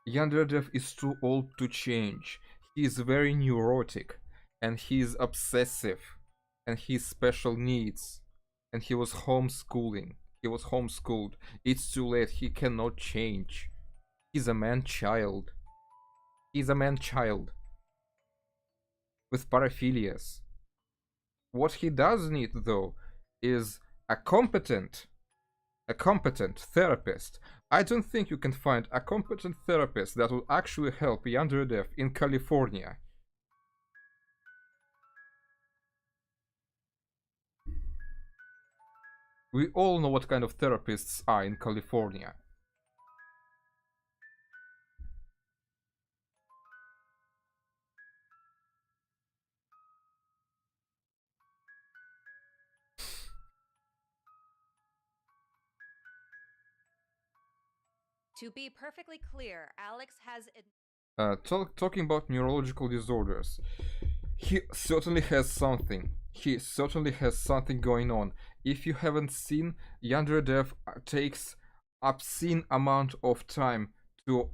YandereDev is too old to change. He is very neurotic, and he is obsessive, and he's special needs, and he was homeschooling. He was homeschooled. It's too late. He cannot change. He's a man-child. He's a man-child with paraphilias. What he does need, though, is a competent therapist. I don't think you can find a competent therapist that will actually help YandereDev in California. We all know what kind of therapists are in California. To be perfectly clear, Alex has Talking about neurological disorders, he certainly has something. He certainly has something going on. If you haven't seen, YandereDev takes obscene amount of time to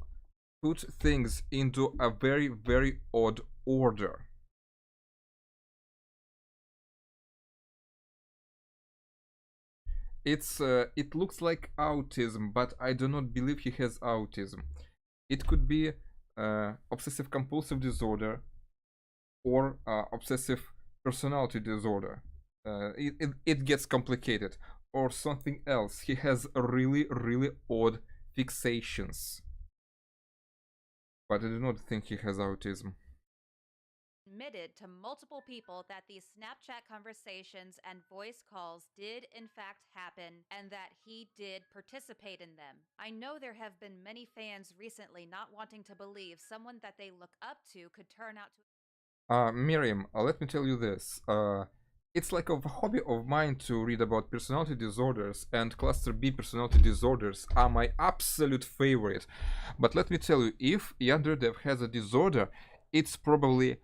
put things into a very, very odd order. It looks like autism, but I do not believe he has autism. It could be obsessive compulsive disorder or obsessive personality disorder. It gets complicated, or something else. He has really, really odd fixations, but I do not think he has autism. Admitted to multiple people that these Snapchat conversations and voice calls did in fact happen and that he did participate in them. I know there have been many fans recently not wanting to believe someone that they look up to could turn out to. Miriam, let me tell you this. It's like a hobby of mine to read about personality disorders, and cluster B personality disorders are my absolute favorite. But let me tell you, if YandereDev has a disorder, it's probably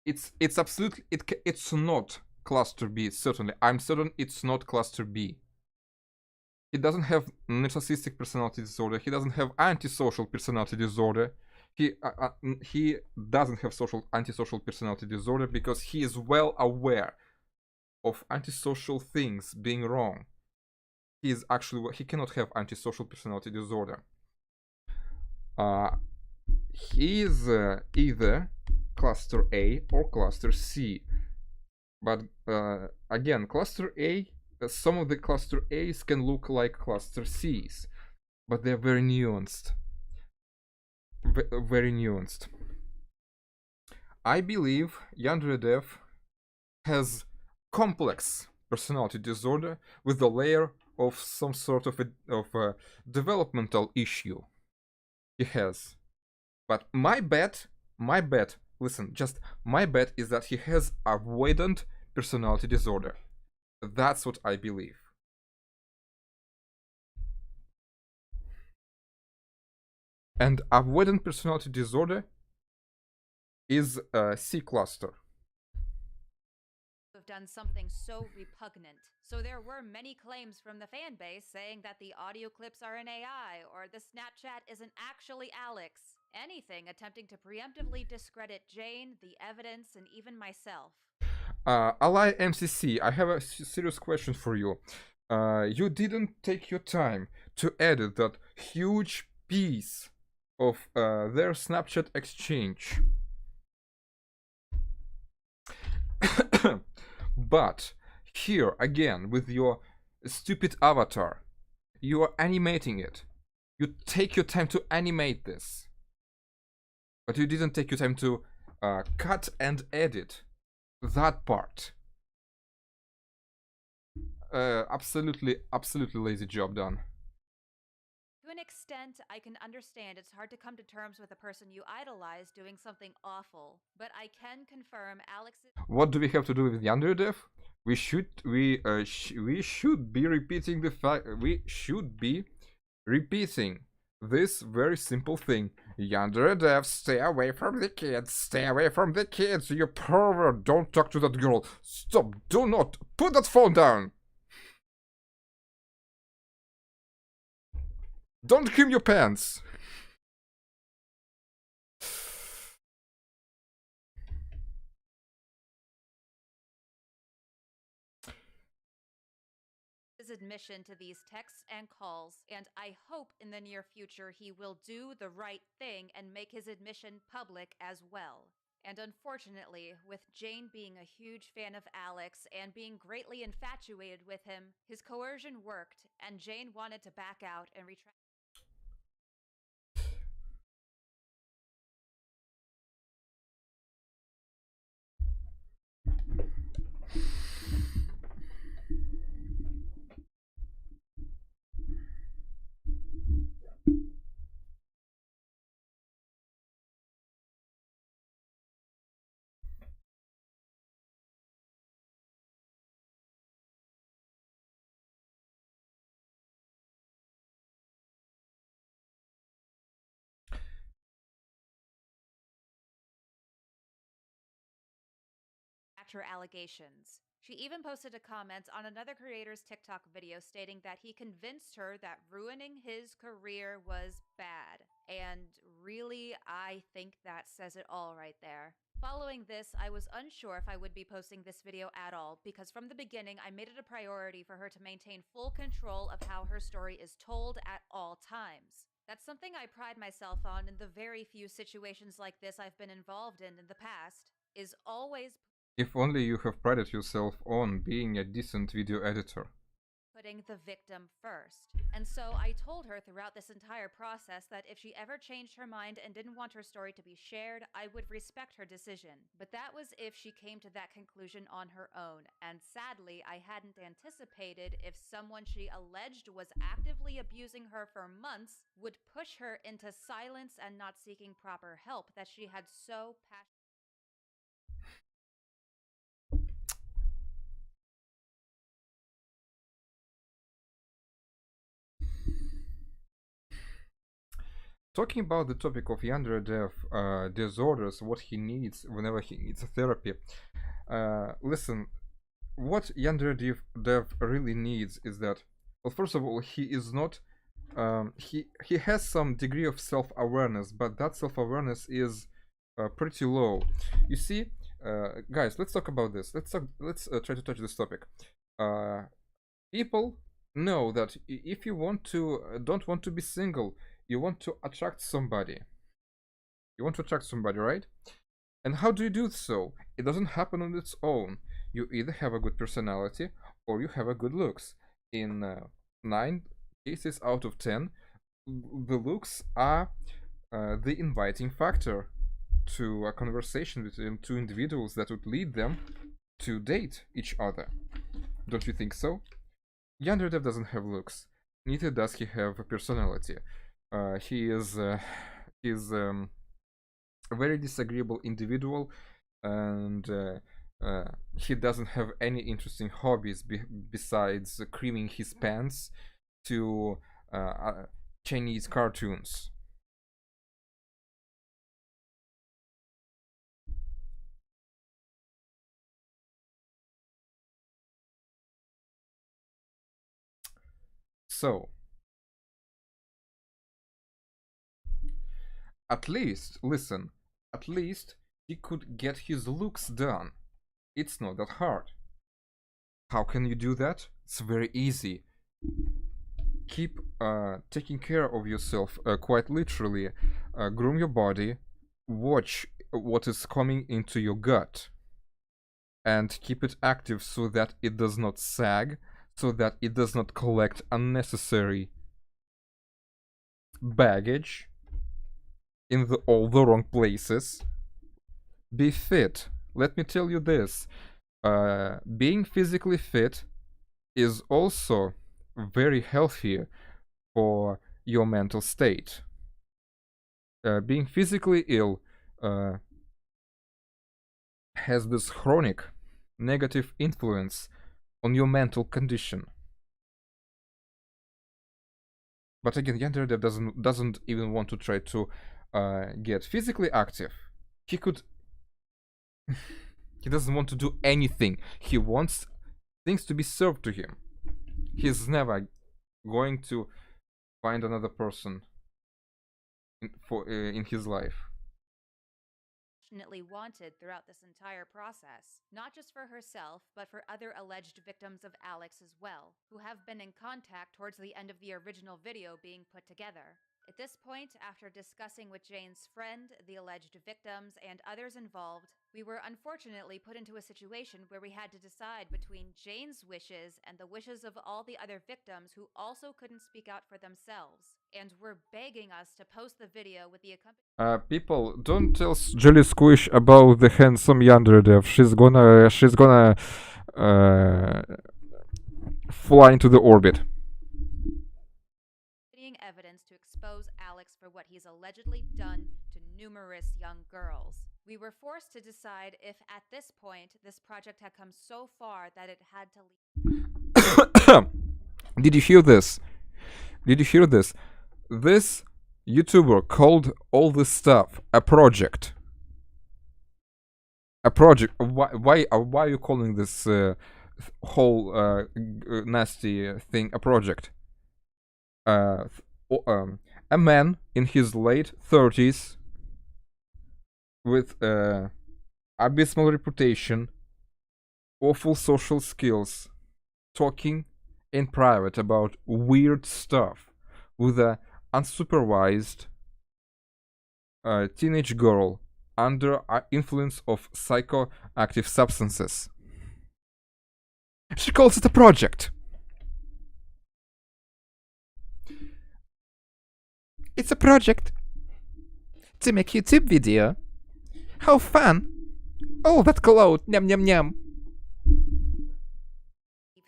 it's absolutely it's not cluster B. Certainly, I'm certain it's not cluster B. He doesn't have narcissistic personality disorder. He doesn't have antisocial personality disorder. He doesn't have antisocial personality disorder because he is well aware of antisocial things being wrong. He cannot have antisocial personality disorder. He is either cluster A or cluster C. But again, cluster A, some of the cluster A's can look like cluster C's, but they're very nuanced. Very nuanced. I believe YandereDev has complex personality disorder with a layer of some sort of a developmental issue. He has. But my bet, listen, just my bet is that he has avoidant personality disorder. That's what I believe. And avoidant personality disorder is a C cluster. Have done something so repugnant. So there were many claims from the fan base saying that the audio clips are an AI or the Snapchat isn't actually Alex. Anything attempting to preemptively discredit Jane, the evidence, and even myself. Ally MCC, I have a serious question for you. You didn't take your time to edit that huge piece of their Snapchat exchange. But here again, with your stupid avatar, you are animating it. You take your time to animate this, but you didn't take your time to cut and edit that part. Absolutely lazy job done. To an extent, I can understand it's hard to come to terms with a person you idolize doing something awful, but I can confirm Alex's. What do we have to do with YandereDev? We should be repeating the fact. We should be repeating this very simple thing. YandereDev, stay away from the kids. Stay away from the kids. You pervert. Don't talk to that girl. Stop. Do not. Put that phone down. Don't cream your pants. His admission to these texts and calls, and I hope in the near future he will do the right thing and make his admission public as well. And unfortunately, with Jane being a huge fan of Alex and being greatly infatuated with him, his coercion worked, and Jane wanted to back out and retract. Her allegations. She even posted a comment on another creator's TikTok video stating that he convinced her that ruining his career was bad. And really, I think that says it all right there. Following this, I was unsure if I would be posting this video at all, because from the beginning, I made it a priority for her to maintain full control of how her story is told at all times. That's something I pride myself on in the very few situations like this I've been involved in the past, is always If only you have prided yourself on being a decent video editor. putting the victim first. And so I told her throughout this entire process that if she ever changed her mind and didn't want her story to be shared, I would respect her decision. But that was if she came to that conclusion on her own. And sadly, I hadn't anticipated if someone she alleged was actively abusing her for months would push her into silence and not seeking proper help that she had so passionately. Talking about the topic of YandereDev disorders, what he needs whenever he needs therapy. Listen, what YandereDev really needs is that, well, first of all, he is not. He has some degree of self-awareness, but that self-awareness is pretty low. You see, guys, let's talk about this. Let's try to touch this topic. People know that if you don't want to be single, you want to attract somebody. You want to attract somebody, right? And how do you do so? It doesn't happen on its own. You either have a good personality or you have a good looks. In 9 cases out of 10, the looks are the inviting factor to a conversation between two individuals that would lead them to date each other. Don't you think so? YandereDev doesn't have looks. Neither does he have a personality. He is a very disagreeable individual, and he doesn't have any interesting hobbies besides creaming his pants to Chinese cartoons. So, at least, listen, at least he could get his looks done. It's not that hard. How can you do that? It's very easy. Keep taking care of yourself, quite literally. Groom your body, watch what is coming into your gut, and keep it active so that it does not sag, so that it does not collect unnecessary baggage in all the wrong places. Be fit. Let me tell you this. Being physically fit is also very healthy for your mental state. Being physically ill has this chronic negative influence on your mental condition. But again, YandereDev doesn't even want to try to get physically active. He doesn't want to do anything. He wants things to be served to him. He's never going to find another person in his life. Wanted throughout this entire process, not just for herself, but for other alleged victims of Alex as well, who have been in contact towards the end of the original video being put together. At this point, after discussing with Jane's friend, the alleged victims, and others involved, we were unfortunately put into a situation where we had to decide between Jane's wishes and the wishes of all the other victims who also couldn't speak out for themselves, and were begging us to post the video with the accompanying. People, don't tell Jelly Squish about the handsome YandereDev. She's gonna fly into the orbit. Evidence to expose Alex for what he's allegedly done to numerous young girls. We were forced to decide if, at this point, this project had come so far that it had to leave. Did you hear this? Did you hear this? This YouTuber called all this stuff a project. A project. Why are you calling this whole nasty thing a project? A man in his late 30s with abysmal reputation, awful social skills, talking in private about weird stuff with a unsupervised teenage girl under influence of psychoactive substances. She calls it a project. It's a project to make YouTube video. How fun! Oh, that cloud! Nyam nyam nyam.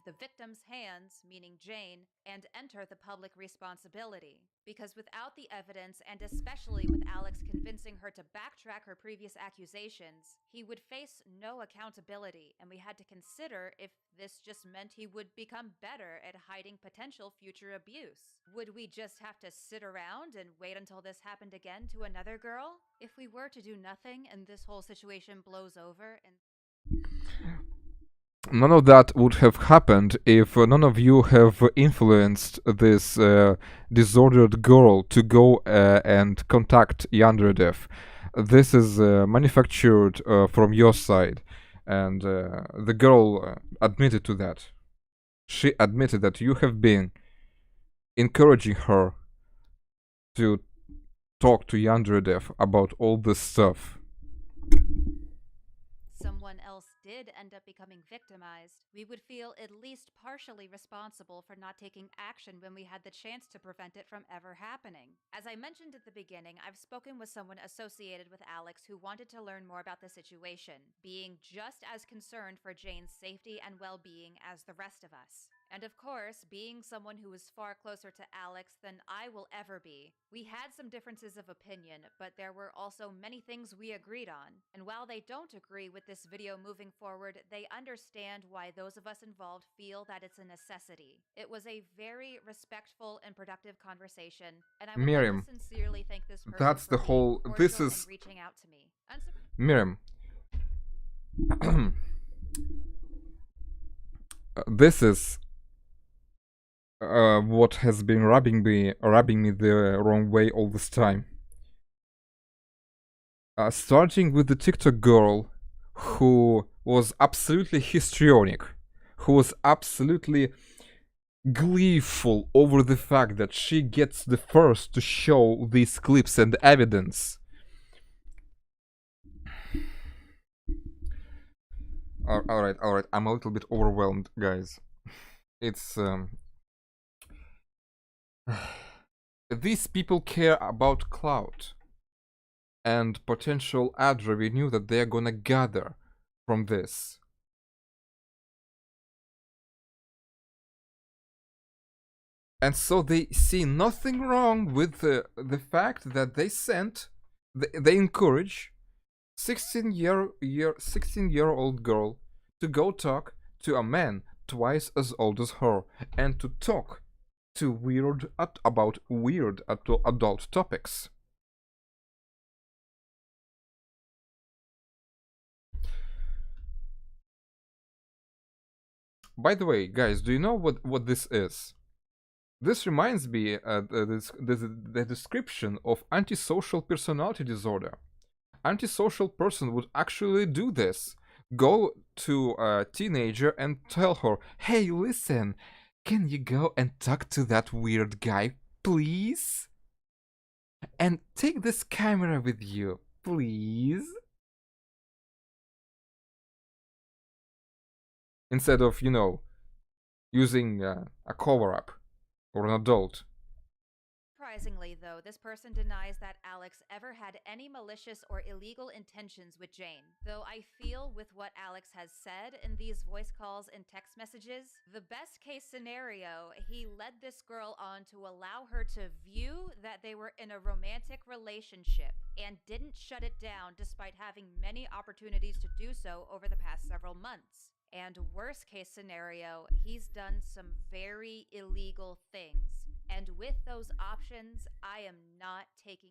The victim's hands, meaning Jane, and enter the public responsibility. Because without the evidence, and especially with Alex convincing her to backtrack her previous accusations, he would face no accountability, and we had to consider if this just meant he would become better at hiding potential future abuse. Would we just have to sit around and wait until this happened again to another girl? If we were to do nothing and this whole situation blows over and None of that would have happened if none of you have influenced this disordered girl to go and contact YandereDev. This is manufactured from your side, and the girl admitted to that. She admitted that you have been encouraging her to talk to YandereDev about all this stuff. someone else did end up becoming victimized, we would feel at least partially responsible for not taking action when we had the chance to prevent it from ever happening. As I mentioned at the beginning, I've spoken with someone associated with Alex who wanted to learn more about the situation, being just as concerned for Jane's safety and well-being as the rest of us. And of course, being someone who is far closer to Alex than I will ever be, we had some differences of opinion, but there were also many things we agreed on. And while they don't agree with this video moving forward, they understand why those of us involved feel that it's a necessity. It was a very respectful and productive conversation, and I would Miriam, like to sincerely thank this person that's for the being whole. This cordial is and reaching out to me. Miriam. This is what has been rubbing me the wrong way all this time. Starting with the TikTok girl who was absolutely histrionic, who was absolutely gleeful over the fact that she gets the first to show these clips and evidence. Alright, I'm a little bit overwhelmed, guys. It's these people care about clout and potential ad revenue that they're gonna gather from this. And so they see nothing wrong with the fact that they encourage 16-year-old girl to go talk to a man twice as old as her and to talk to about weird adult topics. By the way, guys, do you know what this is? This reminds me the description of antisocial personality disorder. Antisocial person would actually do this. Go to a teenager and tell her, "Hey, listen, can you go and talk to that weird guy, please? And take this camera with you, please?" Instead of, using a cover-up or an adult. Surprisingly, though, this person denies that Alex ever had any malicious or illegal intentions with Jane. Though I feel with what Alex has said in these voice calls and text messages, the best case scenario, he led this girl on to allow her to view that they were in a romantic relationship and didn't shut it down despite having many opportunities to do so over the past several months. And worst case scenario, he's done some very illegal things. And with those options, I am not taking.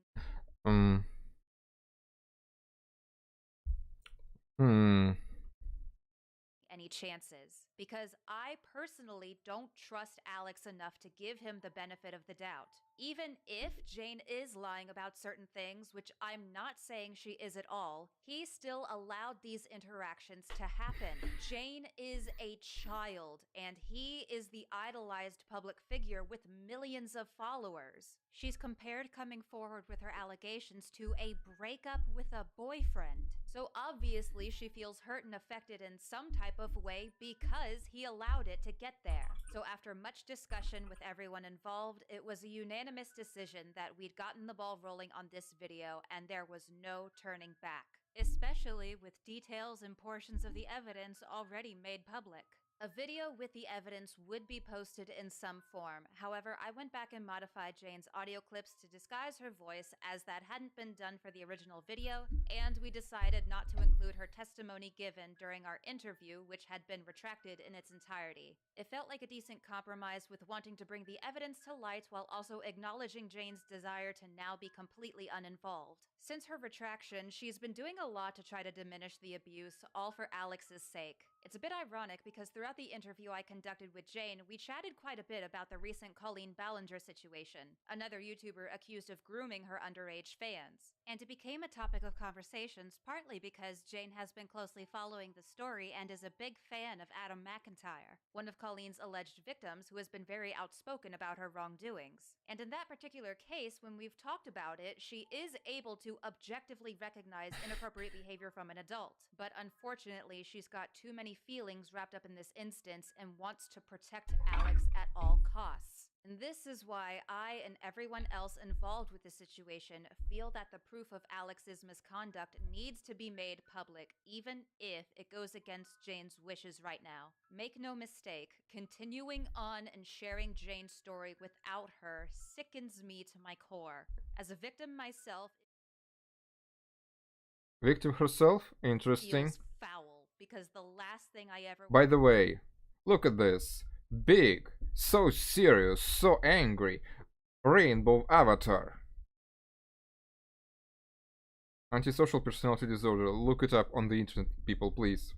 any chances, because I personally don't trust Alex enough to give him the benefit of the doubt. Even if Jane is lying about certain things, which I'm not saying she is at all, he still allowed these interactions to happen. Jane is a child, and he is the idolized public figure with millions of followers. She's compared coming forward with her allegations to a breakup with a boyfriend. So obviously she feels hurt and affected in some type of way because he allowed it to get there. So after much discussion with everyone involved, it was a unanimous decision that we'd gotten the ball rolling on this video and there was no turning back, especially with details and portions of the evidence already made public. A video with the evidence would be posted in some form. However, I went back and modified Jane's audio clips to disguise her voice, as that hadn't been done for the original video, and we decided not to include her testimony given during our interview, which had been retracted in its entirety. It felt like a decent compromise with wanting to bring the evidence to light while also acknowledging Jane's desire to now be completely uninvolved. Since her retraction, she's been doing a lot to try to diminish the abuse, all for Alex's sake. It's a bit ironic because throughout the interview I conducted with Jane, we chatted quite a bit about the recent Colleen Ballinger situation, another YouTuber accused of grooming her underage fans. And it became a topic of conversations partly because Jane has been closely following the story and is a big fan of Adam McIntyre, one of Colleen's alleged victims who has been very outspoken about her wrongdoings. And in that particular case, when we've talked about it, she is able to objectively recognize inappropriate behavior from an adult. But unfortunately, she's got too many feelings wrapped up in this instance and wants to protect Alex at all costs. And this is why I and everyone else involved with the situation feel that the proof of Alex's misconduct needs to be made public, even if it goes against Jane's wishes right now. Make no mistake, continuing on and sharing Jane's story without her sickens me to my core. As a victim myself, Victim herself? it Interesting. feels foul, because the last thing I ever... By the way, look at this. Big, so serious, so angry. Rainbow avatar. Antisocial personality disorder. Look it up on the internet, people, please.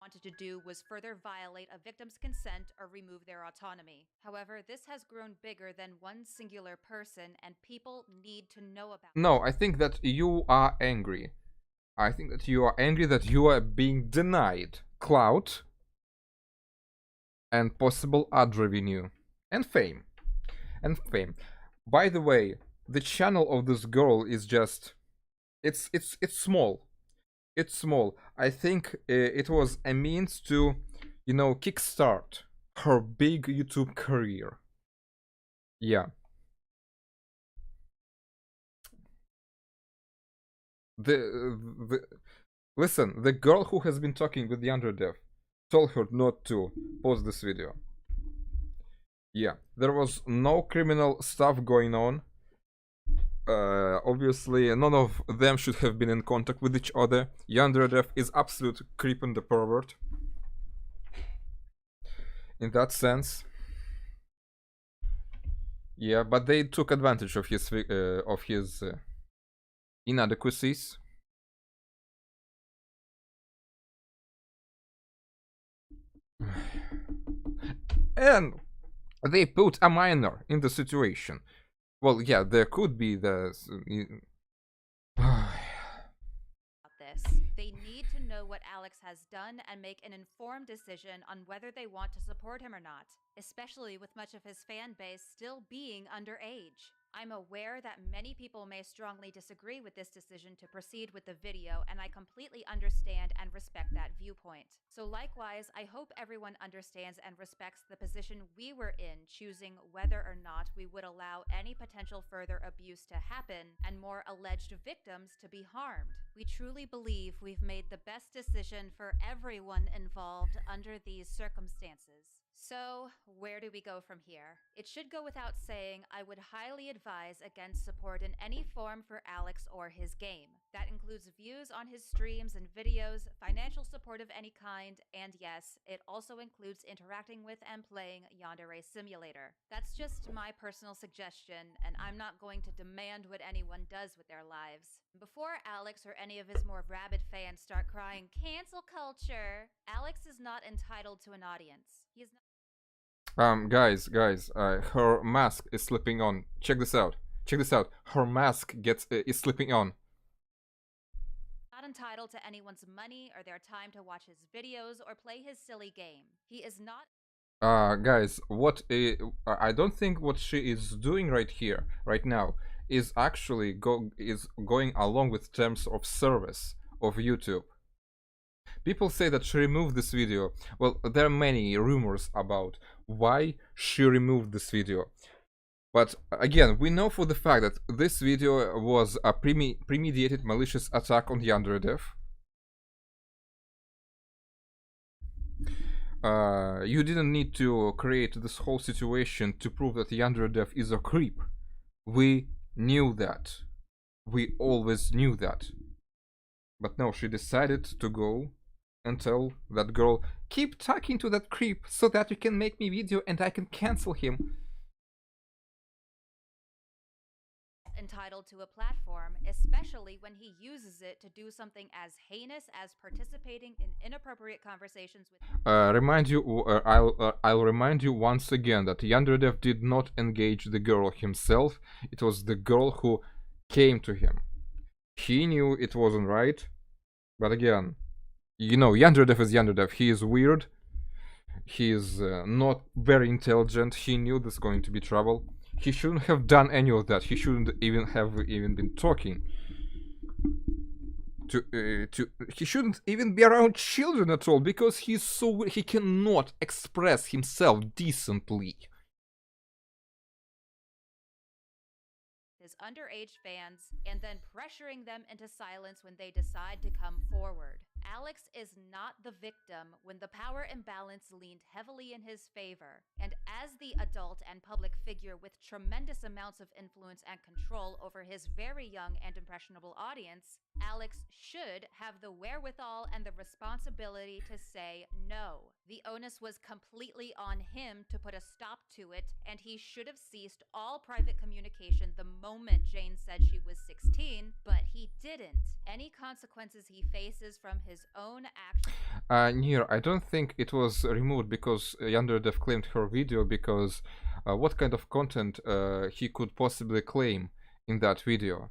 Wanted to do was further violate a victim's consent or remove their autonomy. However, this has grown bigger than one singular person, and people need to know about it. No, I think that you are angry. I think that you are angry that you are being denied clout and possible ad revenue and fame. By the way, the channel of this girl is just it's small. It's small. I think it was a means to, you know, kickstart her big YouTube career. Yeah. Listen, the girl who has been talking with YandereDev told her not to post this video. Yeah, there was no criminal stuff going on. Obviously, none of them should have been in contact with each other. YandereDev is absolute creep and the pervert. In that sense. Yeah, but they took advantage of his inadequacies. And they put a minor in the situation. Well, yeah, there could be the... this. They need to know what Alex has done and make an informed decision on whether they want to support him or not, especially with much of his fan base still being underage. I'm aware that many people may strongly disagree with this decision to proceed with the video, and I completely understand and respect that viewpoint. So likewise, I hope everyone understands and respects the position we were in, choosing whether or not we would allow any potential further abuse to happen and more alleged victims to be harmed. We truly believe we've made the best decision for everyone involved under these circumstances. So, where do we go from here? It should go without saying I would highly advise against support in any form for Alex or his game. That includes views on his streams and videos, financial support of any kind, and yes, it also includes interacting with and playing Yandere Simulator. That's just my personal suggestion, and I'm not going to demand what anyone does with their lives. Before Alex or any of his more rabid fans start crying, "Cancel culture," Alex is not entitled to an audience. He is not. Guys, her mask is slipping on. Check this out. Check this out. Her mask is slipping on. Not entitled to anyone's money or their time to watch his videos or play his silly game. He is not. Guys, I don't think what she is doing right now, is actually going along with terms of service of YouTube. People say that she removed this video. Well, there are many rumors about why she removed this video. But again, we know for the fact that this video was a premeditated malicious attack on YandereDev. You didn't need to create this whole situation to prove that YandereDev is a creep. We knew that. We always knew that. But no, she decided to go and tell that girl, "Keep talking to that creep so that you can make me video and I can cancel him." Entitled to a platform, especially when he uses it to do something as heinous as participating in inappropriate conversations with. I'll remind you once again that YandereDev did not engage the girl himself. It was the girl who came to him. He knew it wasn't right, but again, you know, YandereDev is YandereDev. He is weird. He is not very intelligent. He knew there's going to be trouble. He shouldn't have done any of that. He shouldn't even have been talking he shouldn't even be around children at all, because he cannot express himself decently. His underage fans and then pressuring them into silence when they decide to come forward. Alex is not the victim when the power imbalance leaned heavily in his favor, and as the adult and public figure with tremendous amounts of influence and control over his very young and impressionable audience, Alex should have the wherewithal and the responsibility to say no. The onus was completely on him to put a stop to it, and he should have ceased all private communication the moment Jane said she was 16, but he didn't. Any consequences he faces from his own actions. Nir, I don't think it was removed because YandereDev claimed her video, because what kind of content he could possibly claim in that video?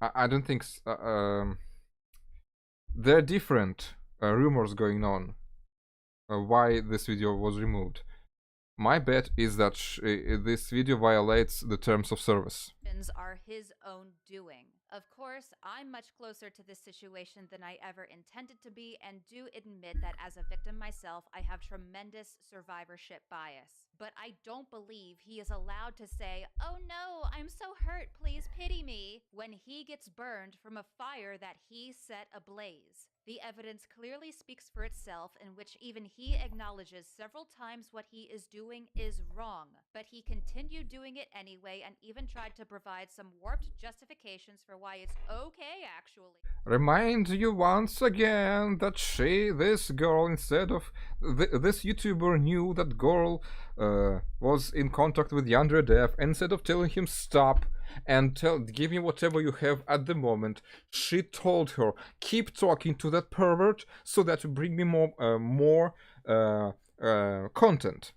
I don't think there are different rumors going on why this video was removed. My bet is that this video violates the terms of service. Are his own doing. Of course, I'm much closer to this situation than I ever intended to be, and do admit that as a victim myself, I have tremendous survivorship bias. But I don't believe he is allowed to say, "Oh no, I'm so hurt, please pity me," when he gets burned from a fire that he set ablaze. The evidence clearly speaks for itself, in which even he acknowledges several times what he is doing is wrong, but he continued doing it anyway and even tried to provide some warped justifications for why it's okay, actually. Remind you once again that this girl, instead of this YouTuber, knew that girl was in contact with YandereDev, and instead of telling him stop and give me whatever you have at the moment, she told her, "Keep talking to that pervert so that you bring me more content."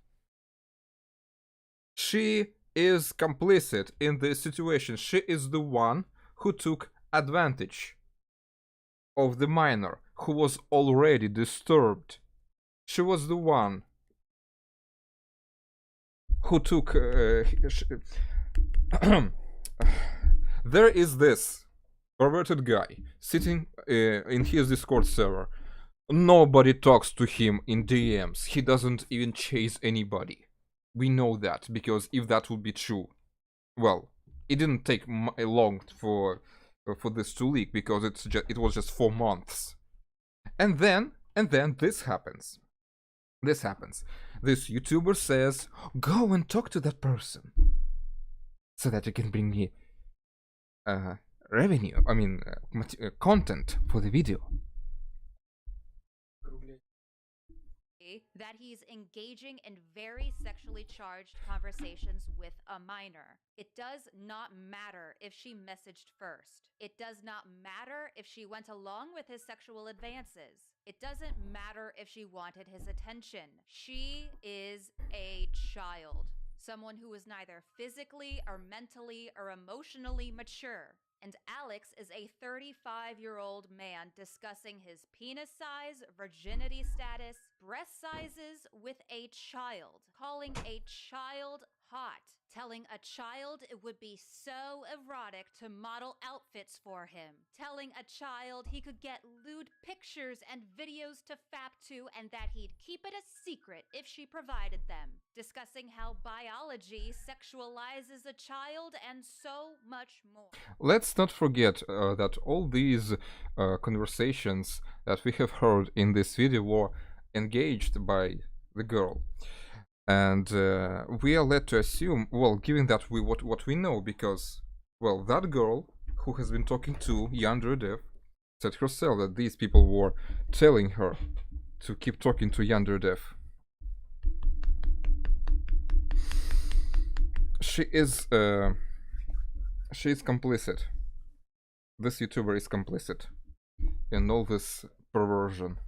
She is complicit in this situation. She is the one who took advantage of the minor who was already disturbed. She was the one who took there is this perverted guy sitting in his Discord server. Nobody talks to him in DMs. He doesn't even chase anybody. We know that, because if that would be true, well, it didn't take long for this to leak, because it was just 4 months. And then this happens. This YouTuber says, "Go and talk to that person so that you can bring me revenue. I mean, content for the video. That he's engaging in very sexually charged conversations with a minor. It does not matter if she messaged first. It does not matter if she went along with his sexual advances. It doesn't matter if she wanted his attention. She is a child. Someone who is neither physically or mentally or emotionally mature. And Alex is a 35-year-old man discussing his penis size, virginity status, breast sizes with a child, calling a child hot, telling a child it would be so erotic to model outfits for him, telling a child he could get lewd pictures and videos to fap to and that he'd keep it a secret if she provided them, discussing how biology sexualizes a child and so much more. Let's not forget that all these conversations that we have heard in this video were engaged by the girl. And we are led to assume, well, given that what we know, because, well, that girl who has been talking to YandereDev said herself that these people were telling her to keep talking to YandereDev. She is complicit. This YouTuber is complicit in all this perversion.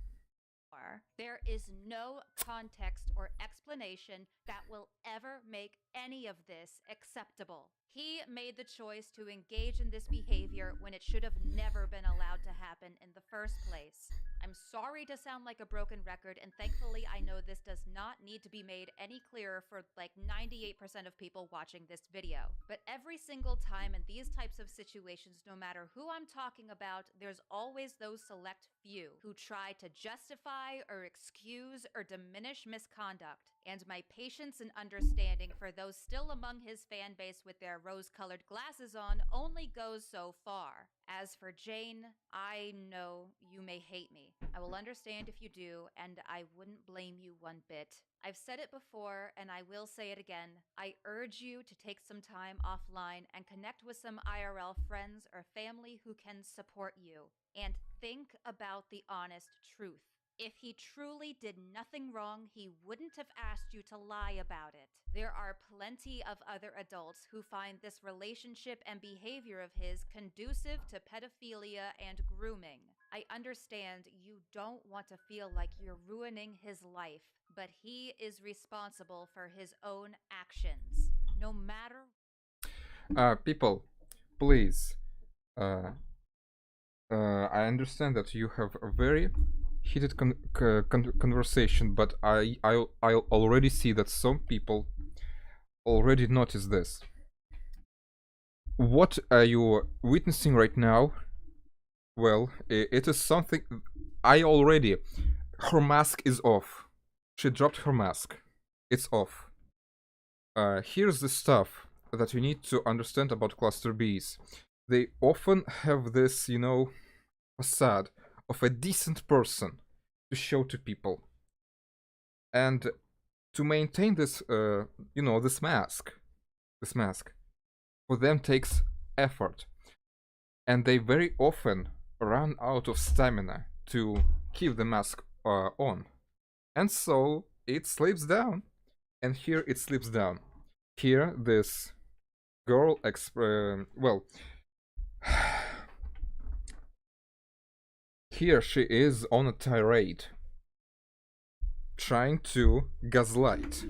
There is no context or explanation that will ever make any of this acceptable. He made the choice to engage in this behavior when it should have never been allowed to happen in the first place. I'm sorry to sound like a broken record, and thankfully I know this does not need to be made any clearer for like 98% of people watching this video. But every single time in these types of situations, no matter who I'm talking about, there's always those select few who try to justify or excuse or diminish misconduct. And my patience and understanding for those still among his fan base with their rose-colored glasses on only goes so far. As for Jane, I know you may hate me. I will understand if you do, and I wouldn't blame you one bit. I've said it before, and I will say it again. I urge you to take some time offline and connect with some IRL friends or family who can support you. And think about the honest truth. If he truly did nothing wrong, he wouldn't have asked you to lie about it. There are plenty of other adults who find this relationship and behavior of his conducive to pedophilia and grooming. I understand you don't want to feel like you're ruining his life, but he is responsible for his own actions. No matter... People, please. I understand that you have a very heated conversation, but I already see that some people already noticed this. What are you witnessing right now? Well, it is something I already... Her mask is off. She dropped her mask. It's off. Here's the stuff that you need to understand about cluster Bs. They often have this, you know, facade of a decent person to show to people. And to maintain this, you know, this mask, for them takes effort. And they very often run out of stamina to keep the mask on. And so it slips down. And here it slips down. Here this girl, well, here she is on a tirade, trying to gaslight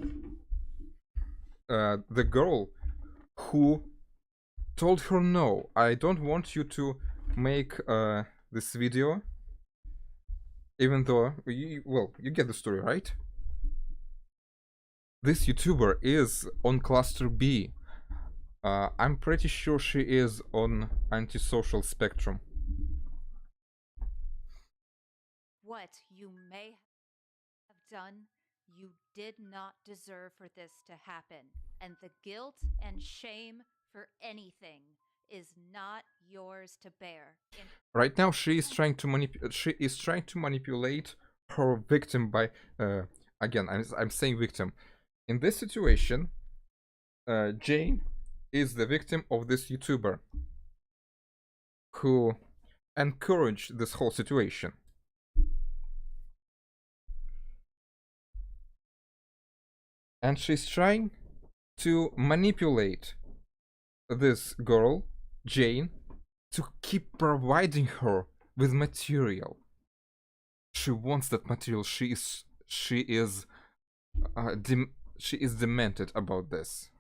the girl who told her, no, I don't want you to make this video, even though, well, you get the story, right? This YouTuber is on cluster B. I'm pretty sure she is on antisocial spectrum. What you may have done, you did not deserve for this to happen. And the guilt and shame for anything is not yours to bear. Right now, she is trying to manipulate her victim by, again, I'm saying victim. In this situation, Jane is the victim of this YouTuber. who encouraged this whole situation. And she's trying to manipulate this girl, Jane, to keep providing her with material. She wants that material. She is demented about this.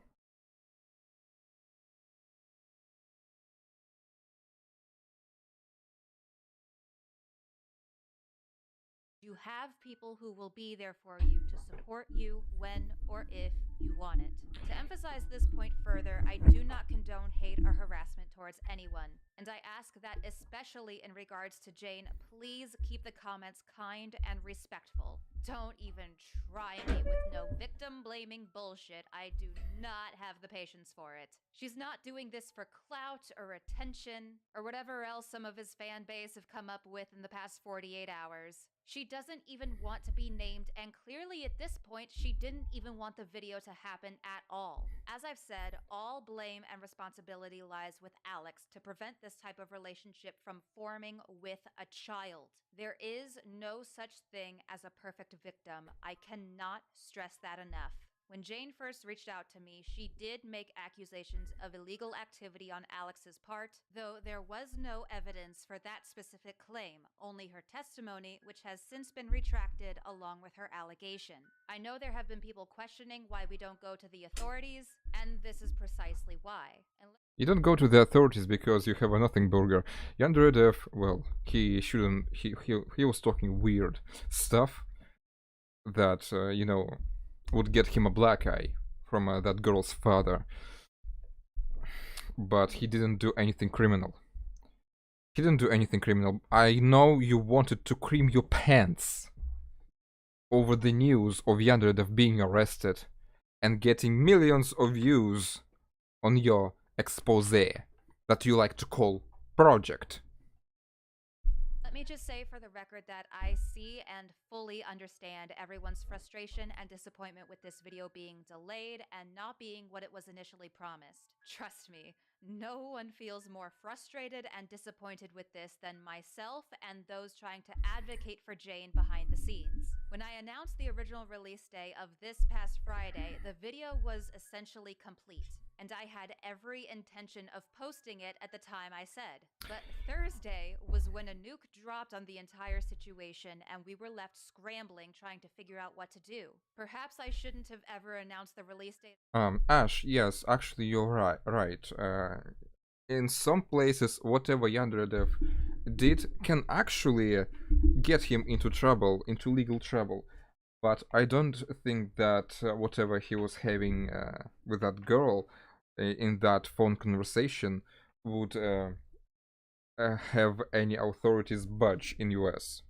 You have people who will be there for you to support you when or if you want it. To emphasize this point further, I do not condone hate or harassment towards anyone, and I ask that, especially in regards to Jane, please keep the comments kind and respectful. Don't even try me with no victim blaming bullshit. I do not have the patience for it. She's not doing this for clout or attention or whatever else some of his fan base have come up with in the past 48 hours. She doesn't even want to be named, and clearly at this point, she didn't even want the video to happen at all. As I've said, all blame and responsibility lies with Alex to prevent this type of relationship from forming with a child. There is no such thing as a perfect victim. I cannot stress that enough. When Jane first reached out to me, she did make accusations of illegal activity on Alex's part, though there was no evidence for that specific claim, only her testimony, which has since been retracted along with her allegation. I know there have been people questioning why we don't go to the authorities, and this is precisely why. You don't go to the authorities because you have a nothing burger. YandereDev, well, he shouldn't. He was talking weird stuff that would get him a black eye from that girl's father. But he didn't do anything criminal. He didn't do anything criminal. I know you wanted to cream your pants over the news of YandereDev being arrested and getting millions of views on your expose that you like to call project. Let me just say for the record that I see and fully understand everyone's frustration and disappointment with this video being delayed and not being what it was initially promised. Trust me, no one feels more frustrated and disappointed with this than myself and those trying to advocate for Jane behind the scenes. When I announced the original release day of this past Friday, the video was essentially complete, and I had every intention of posting it at the time I said. But Thursday was when a nuke dropped on the entire situation and we were left scrambling trying to figure out what to do. Perhaps I shouldn't have ever announced the release date. Ash, yes, actually you're right. In some places, whatever YandereDev did can actually get him into trouble, into legal trouble. But I don't think that whatever he was having with that girl in that phone conversation would have any authorities budge in US.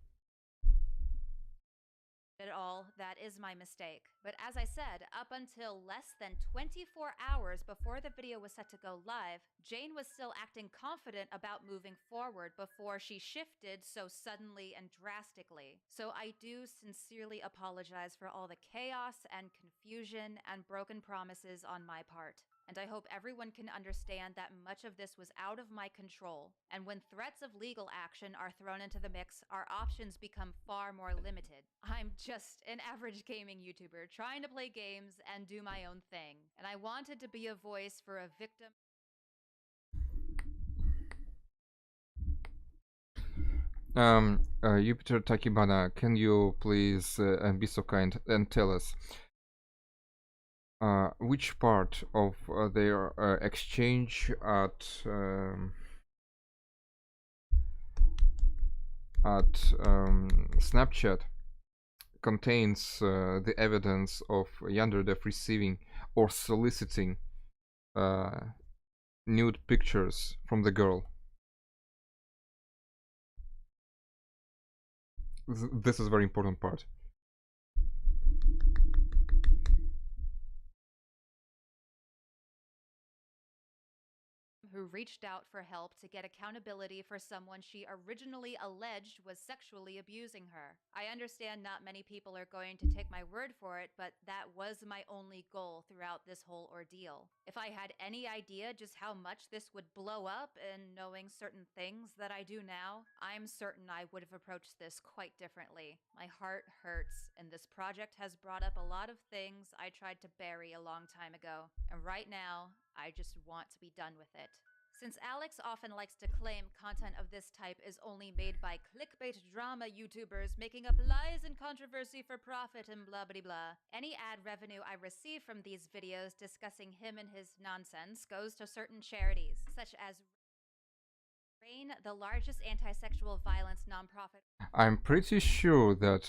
At all, that is my mistake. But as I said, up until less than 24 hours before the video was set to go live, Jane was still acting confident about moving forward before she shifted so suddenly and drastically. So I do sincerely apologize for all the chaos and confusion and broken promises on my part. And I hope everyone can understand that much of this was out of my control. And when threats of legal action are thrown into the mix, our options become far more limited. I'm just an average gaming YouTuber trying to play games and do my own thing. And I wanted to be a voice for a victim. Jupiter Takibana, can you please be so kind and tell us which part of their exchange at Snapchat contains the evidence of YandereDev receiving or soliciting nude pictures from the girl? This is a very important part. Who who reached out for help to get accountability for someone she originally alleged was sexually abusing her. I understand not many people are going to take my word for it, but that was my only goal throughout this whole ordeal. If I had any idea just how much this would blow up, and knowing certain things that I do now, I'm certain I would have approached this quite differently. My heart hurts, and this project has brought up a lot of things I tried to bury a long time ago, and right now, I just want to be done with it. Since Alex often likes to claim content of this type is only made by clickbait drama YouTubers making up lies and controversy for profit and blah blah blah, any ad revenue I receive from these videos discussing him and his nonsense goes to certain charities, such as RAIN, the largest anti-sexual violence nonprofit. I'm pretty sure that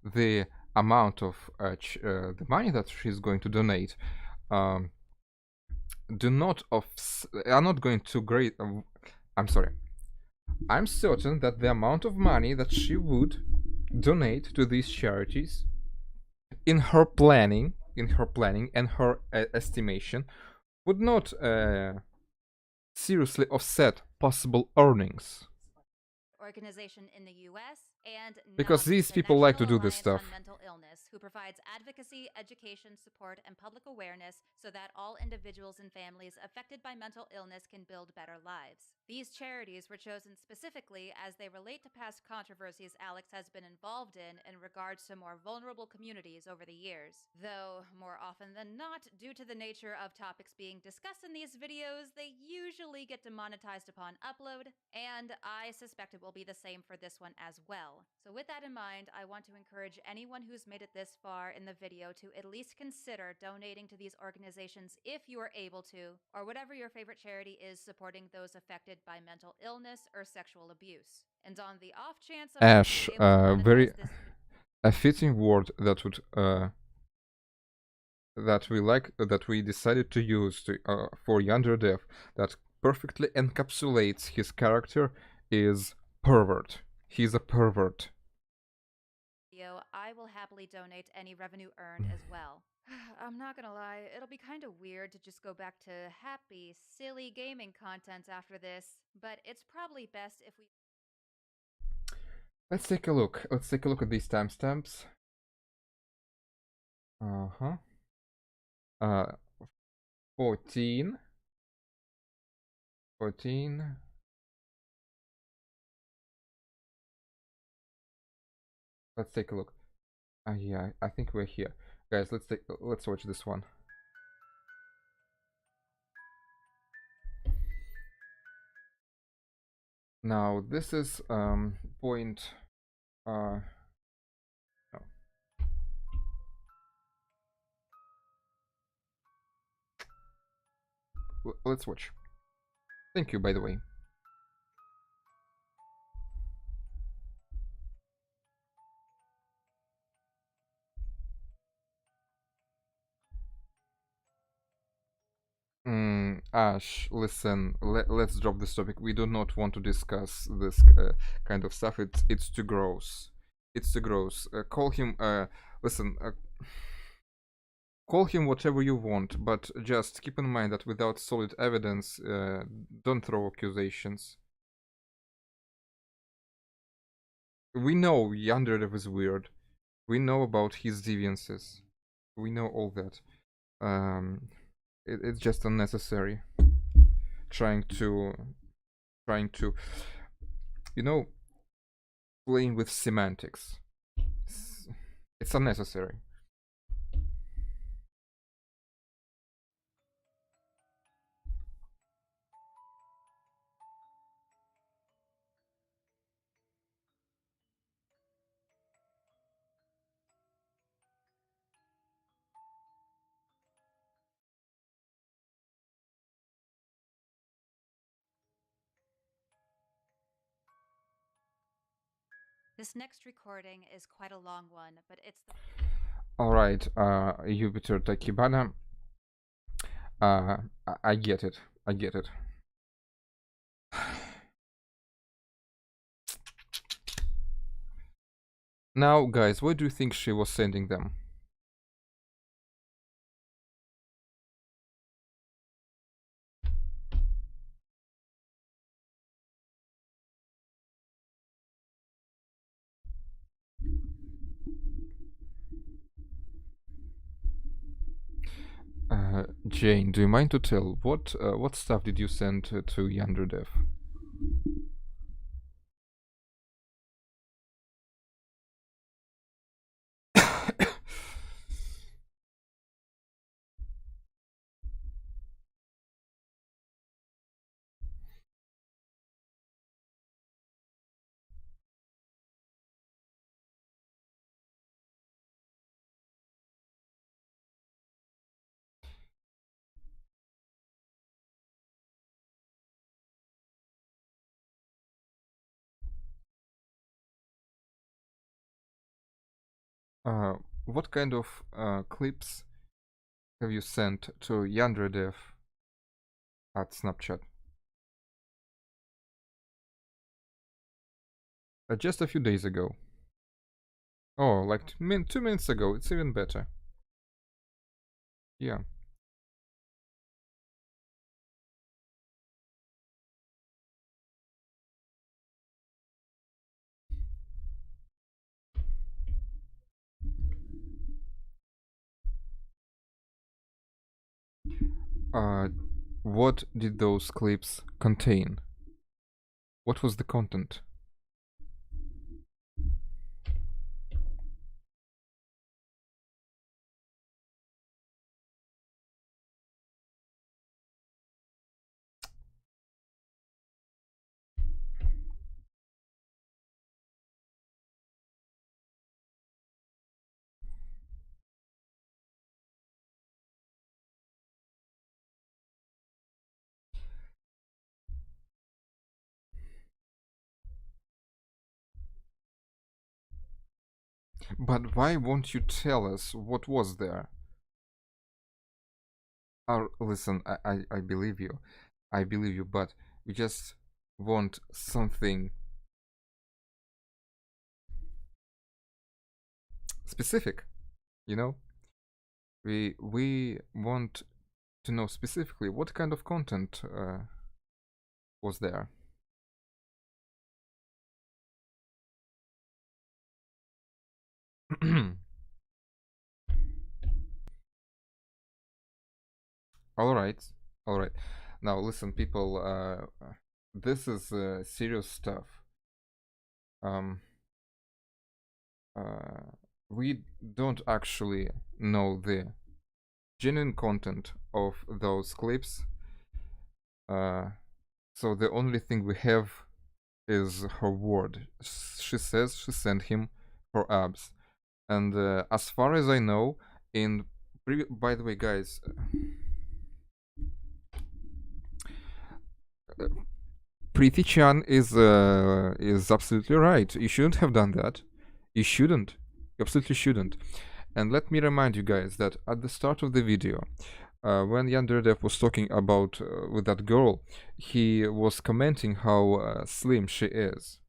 the amount of the money that she's going to donate um, are not going to great. I'm sorry. I'm certain that the amount of money that she would donate to these charities, in her planning and her estimation, would not seriously offset possible earnings. Organization in the US, and because NAMI, these the people like to National do this Alliance stuff. on Mental Illness, who provides advocacy, education, support, and public awareness so that all individuals and families affected by mental illness can build better lives. These charities were chosen specifically as they relate to past controversies Alex has been involved in regards to more vulnerable communities over the years. Though, more often than not, due to the nature of topics being discussed in these videos, they usually get demonetized upon upload, and I suspect it will be the same for this one as well. So with that in mind, I want to encourage anyone who's made it this far in the video to at least consider donating to these organizations if you are able to, or whatever your favorite charity is supporting those affected by mental illness or sexual abuse. And on the off chance of Ash, able to monetize very this, a fitting word that would that we decided to use for YandereDev that perfectly encapsulates his character is pervert. He's a pervert. I will happily donate any revenue earned as well. I'm not gonna lie, it'll be kind of weird to just go back to happy, silly gaming content after this, but it's probably best if we... Let's take a look. Let's take a look at these timestamps. 14. Let's take a look. Yeah, I think we're here. Guys, let's watch this one. Now, this is point no. Let's watch. Thank you, by the way. Ash, listen, let's drop this topic. We do not want to discuss this kind of stuff. It's too gross. It's too gross. Call him, listen, call him whatever you want, but just keep in mind that without solid evidence, don't throw accusations. We know YandereDev is weird. We know about his deviances. We know all that. It's just unnecessary. Trying to, you know, playing with semantics. It's unnecessary. This next recording is quite a long one, but it's the... Alright, Jupiter Takibana. I get it. I get it. Now, guys, why do you think she was sending them? Jane, do you mind to tell what stuff did you send to YandereDev? What kind of clips have you sent to YandereDev at Snapchat? Just a few days ago. Oh, like 2 minutes ago. It's even better. Yeah. What did those clips contain? What was the content? But why won't you tell us what was there? Listen, I believe you. I believe you, but we just want something specific, you know? We want to know specifically what kind of content was there. All right, all right. Now listen, people. This is serious stuff. Um, we don't actually know the genuine content of those clips. So the only thing we have is her word. She says she sent him her abs, and as far as I know, by the way, guys. Preeti Chan is absolutely right. You shouldn't have done that. You shouldn't. You absolutely shouldn't. And let me remind you guys that at the start of the video, when YandereDev was talking about with that girl, he was commenting how slim she is.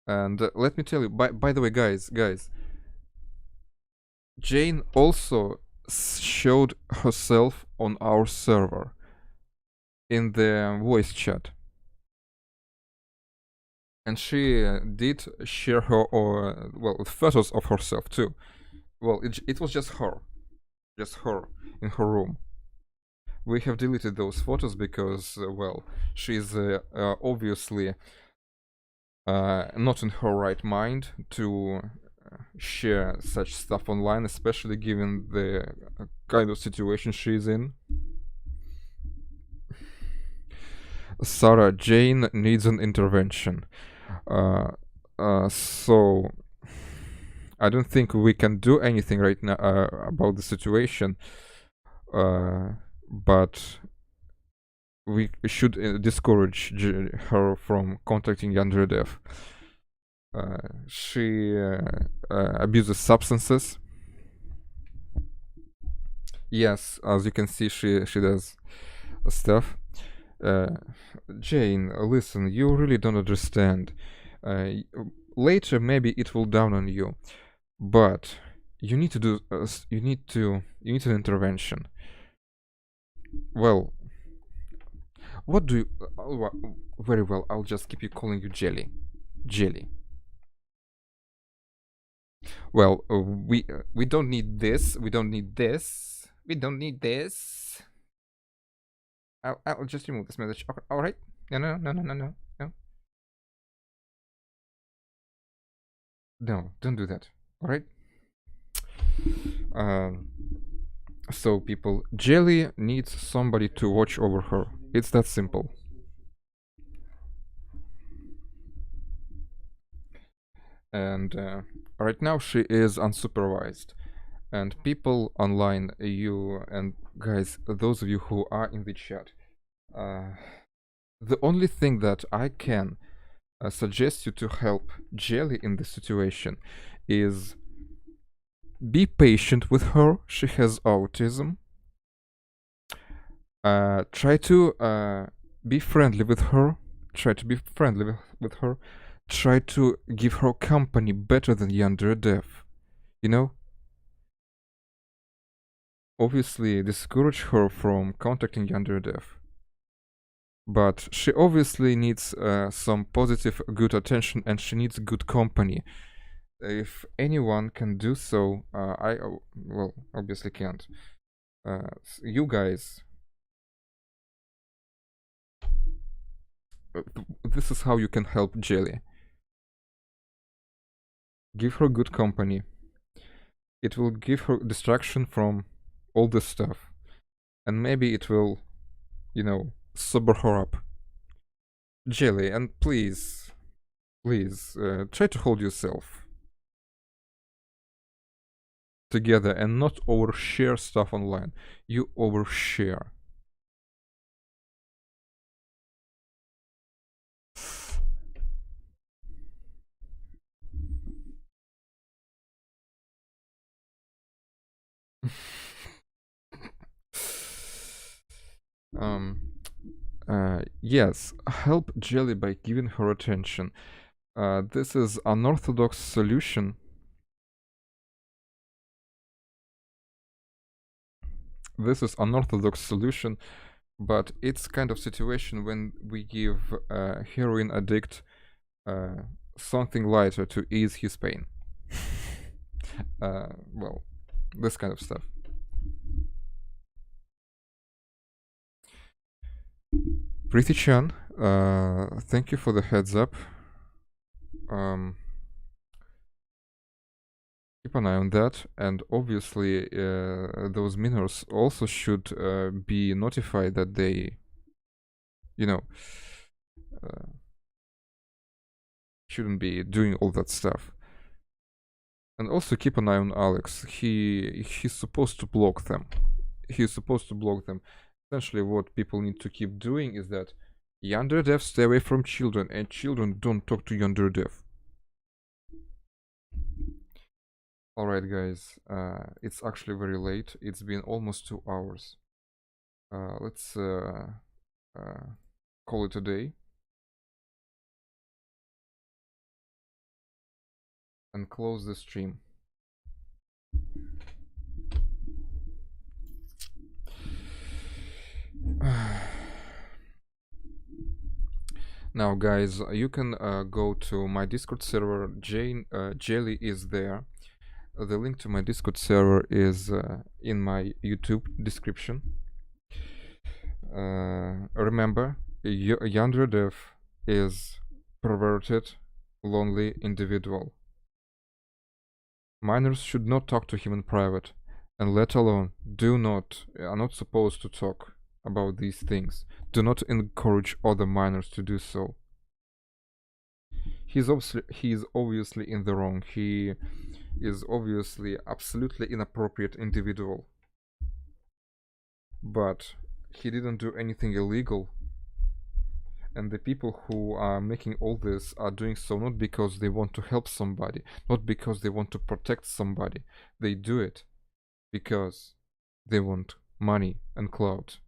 And let me tell you, by the way, guys, Jane also showed herself on our server in the voice chat. And she did share her, photos of herself too. Well, it was just her in her room. We have deleted those photos because, she's obviously not in her right mind to share such stuff online, especially given the kind of situation she's in. Sarah, Jane needs an intervention. So I don't think we can do anything right now about the situation, but we should discourage her from contacting YandereDev. She abuses substances. Yes, as you can see, she does stuff. Jane, listen, you really don't understand. Later, maybe it will dawn on you, but you need to do. You need an intervention. Well, what do you? Very well. I'll just keep you calling you Jelly. Jelly. Well, we don't need this. We don't need this. We don't need this. I'll just remove this message. Okay, all right. No, no, no, no, no, no, no. No, don't do that. All right. So people, Jelly needs somebody to watch over her. It's that simple. And right now she is unsupervised. And people online, you and guys, those of you who are in the chat, the only thing that I can suggest you to help Jelly in this situation is be patient with her. She has autism. Try to be friendly with her. Try to be friendly with her. Try to give her company better than YandereDev. You know? Obviously, discourage her from contacting YandereDev. But she obviously needs some positive, good attention, and she needs good company. If anyone can do so, I well obviously can't. You guys, this is how you can help Jelly. Give her good company. It will give her distraction from all this stuff, and maybe it will, you know, sober her up. Jelly, and please, please, try to hold yourself together and not overshare stuff online. You overshare. um yes, help Jelly by giving her attention. This is unorthodox solution. This is unorthodox solution, but it's kind of situation when we give a heroin addict something lighter to ease his pain. Well, this kind of stuff. Preeti Chan, thank you for the heads up. Keep an eye on that, and obviously those minors also should be notified that they, you know, shouldn't be doing all that stuff. And also keep an eye on Alex. He's supposed to block them. He's supposed to block them. Essentially, what people need to keep doing is that YandereDev stay away from children, and children don't talk to YandereDev. Alright guys, it's actually very late. It's been almost 2 hours. Let's call it a day. And close the stream. Now guys, you can go to my Discord server. Jelly is there. The link to my Discord server is in my YouTube description. Remember, YandereDev is perverted, lonely individual. Minors should not talk to him in private, and let alone are not supposed to talk about these things. Do not encourage other minors to do so. He is obviously in the wrong. He is obviously absolutely inappropriate individual. But he didn't do anything illegal. And the people who are making all this are doing so not because they want to help somebody, not because they want to protect somebody. They do it because they want money and clout.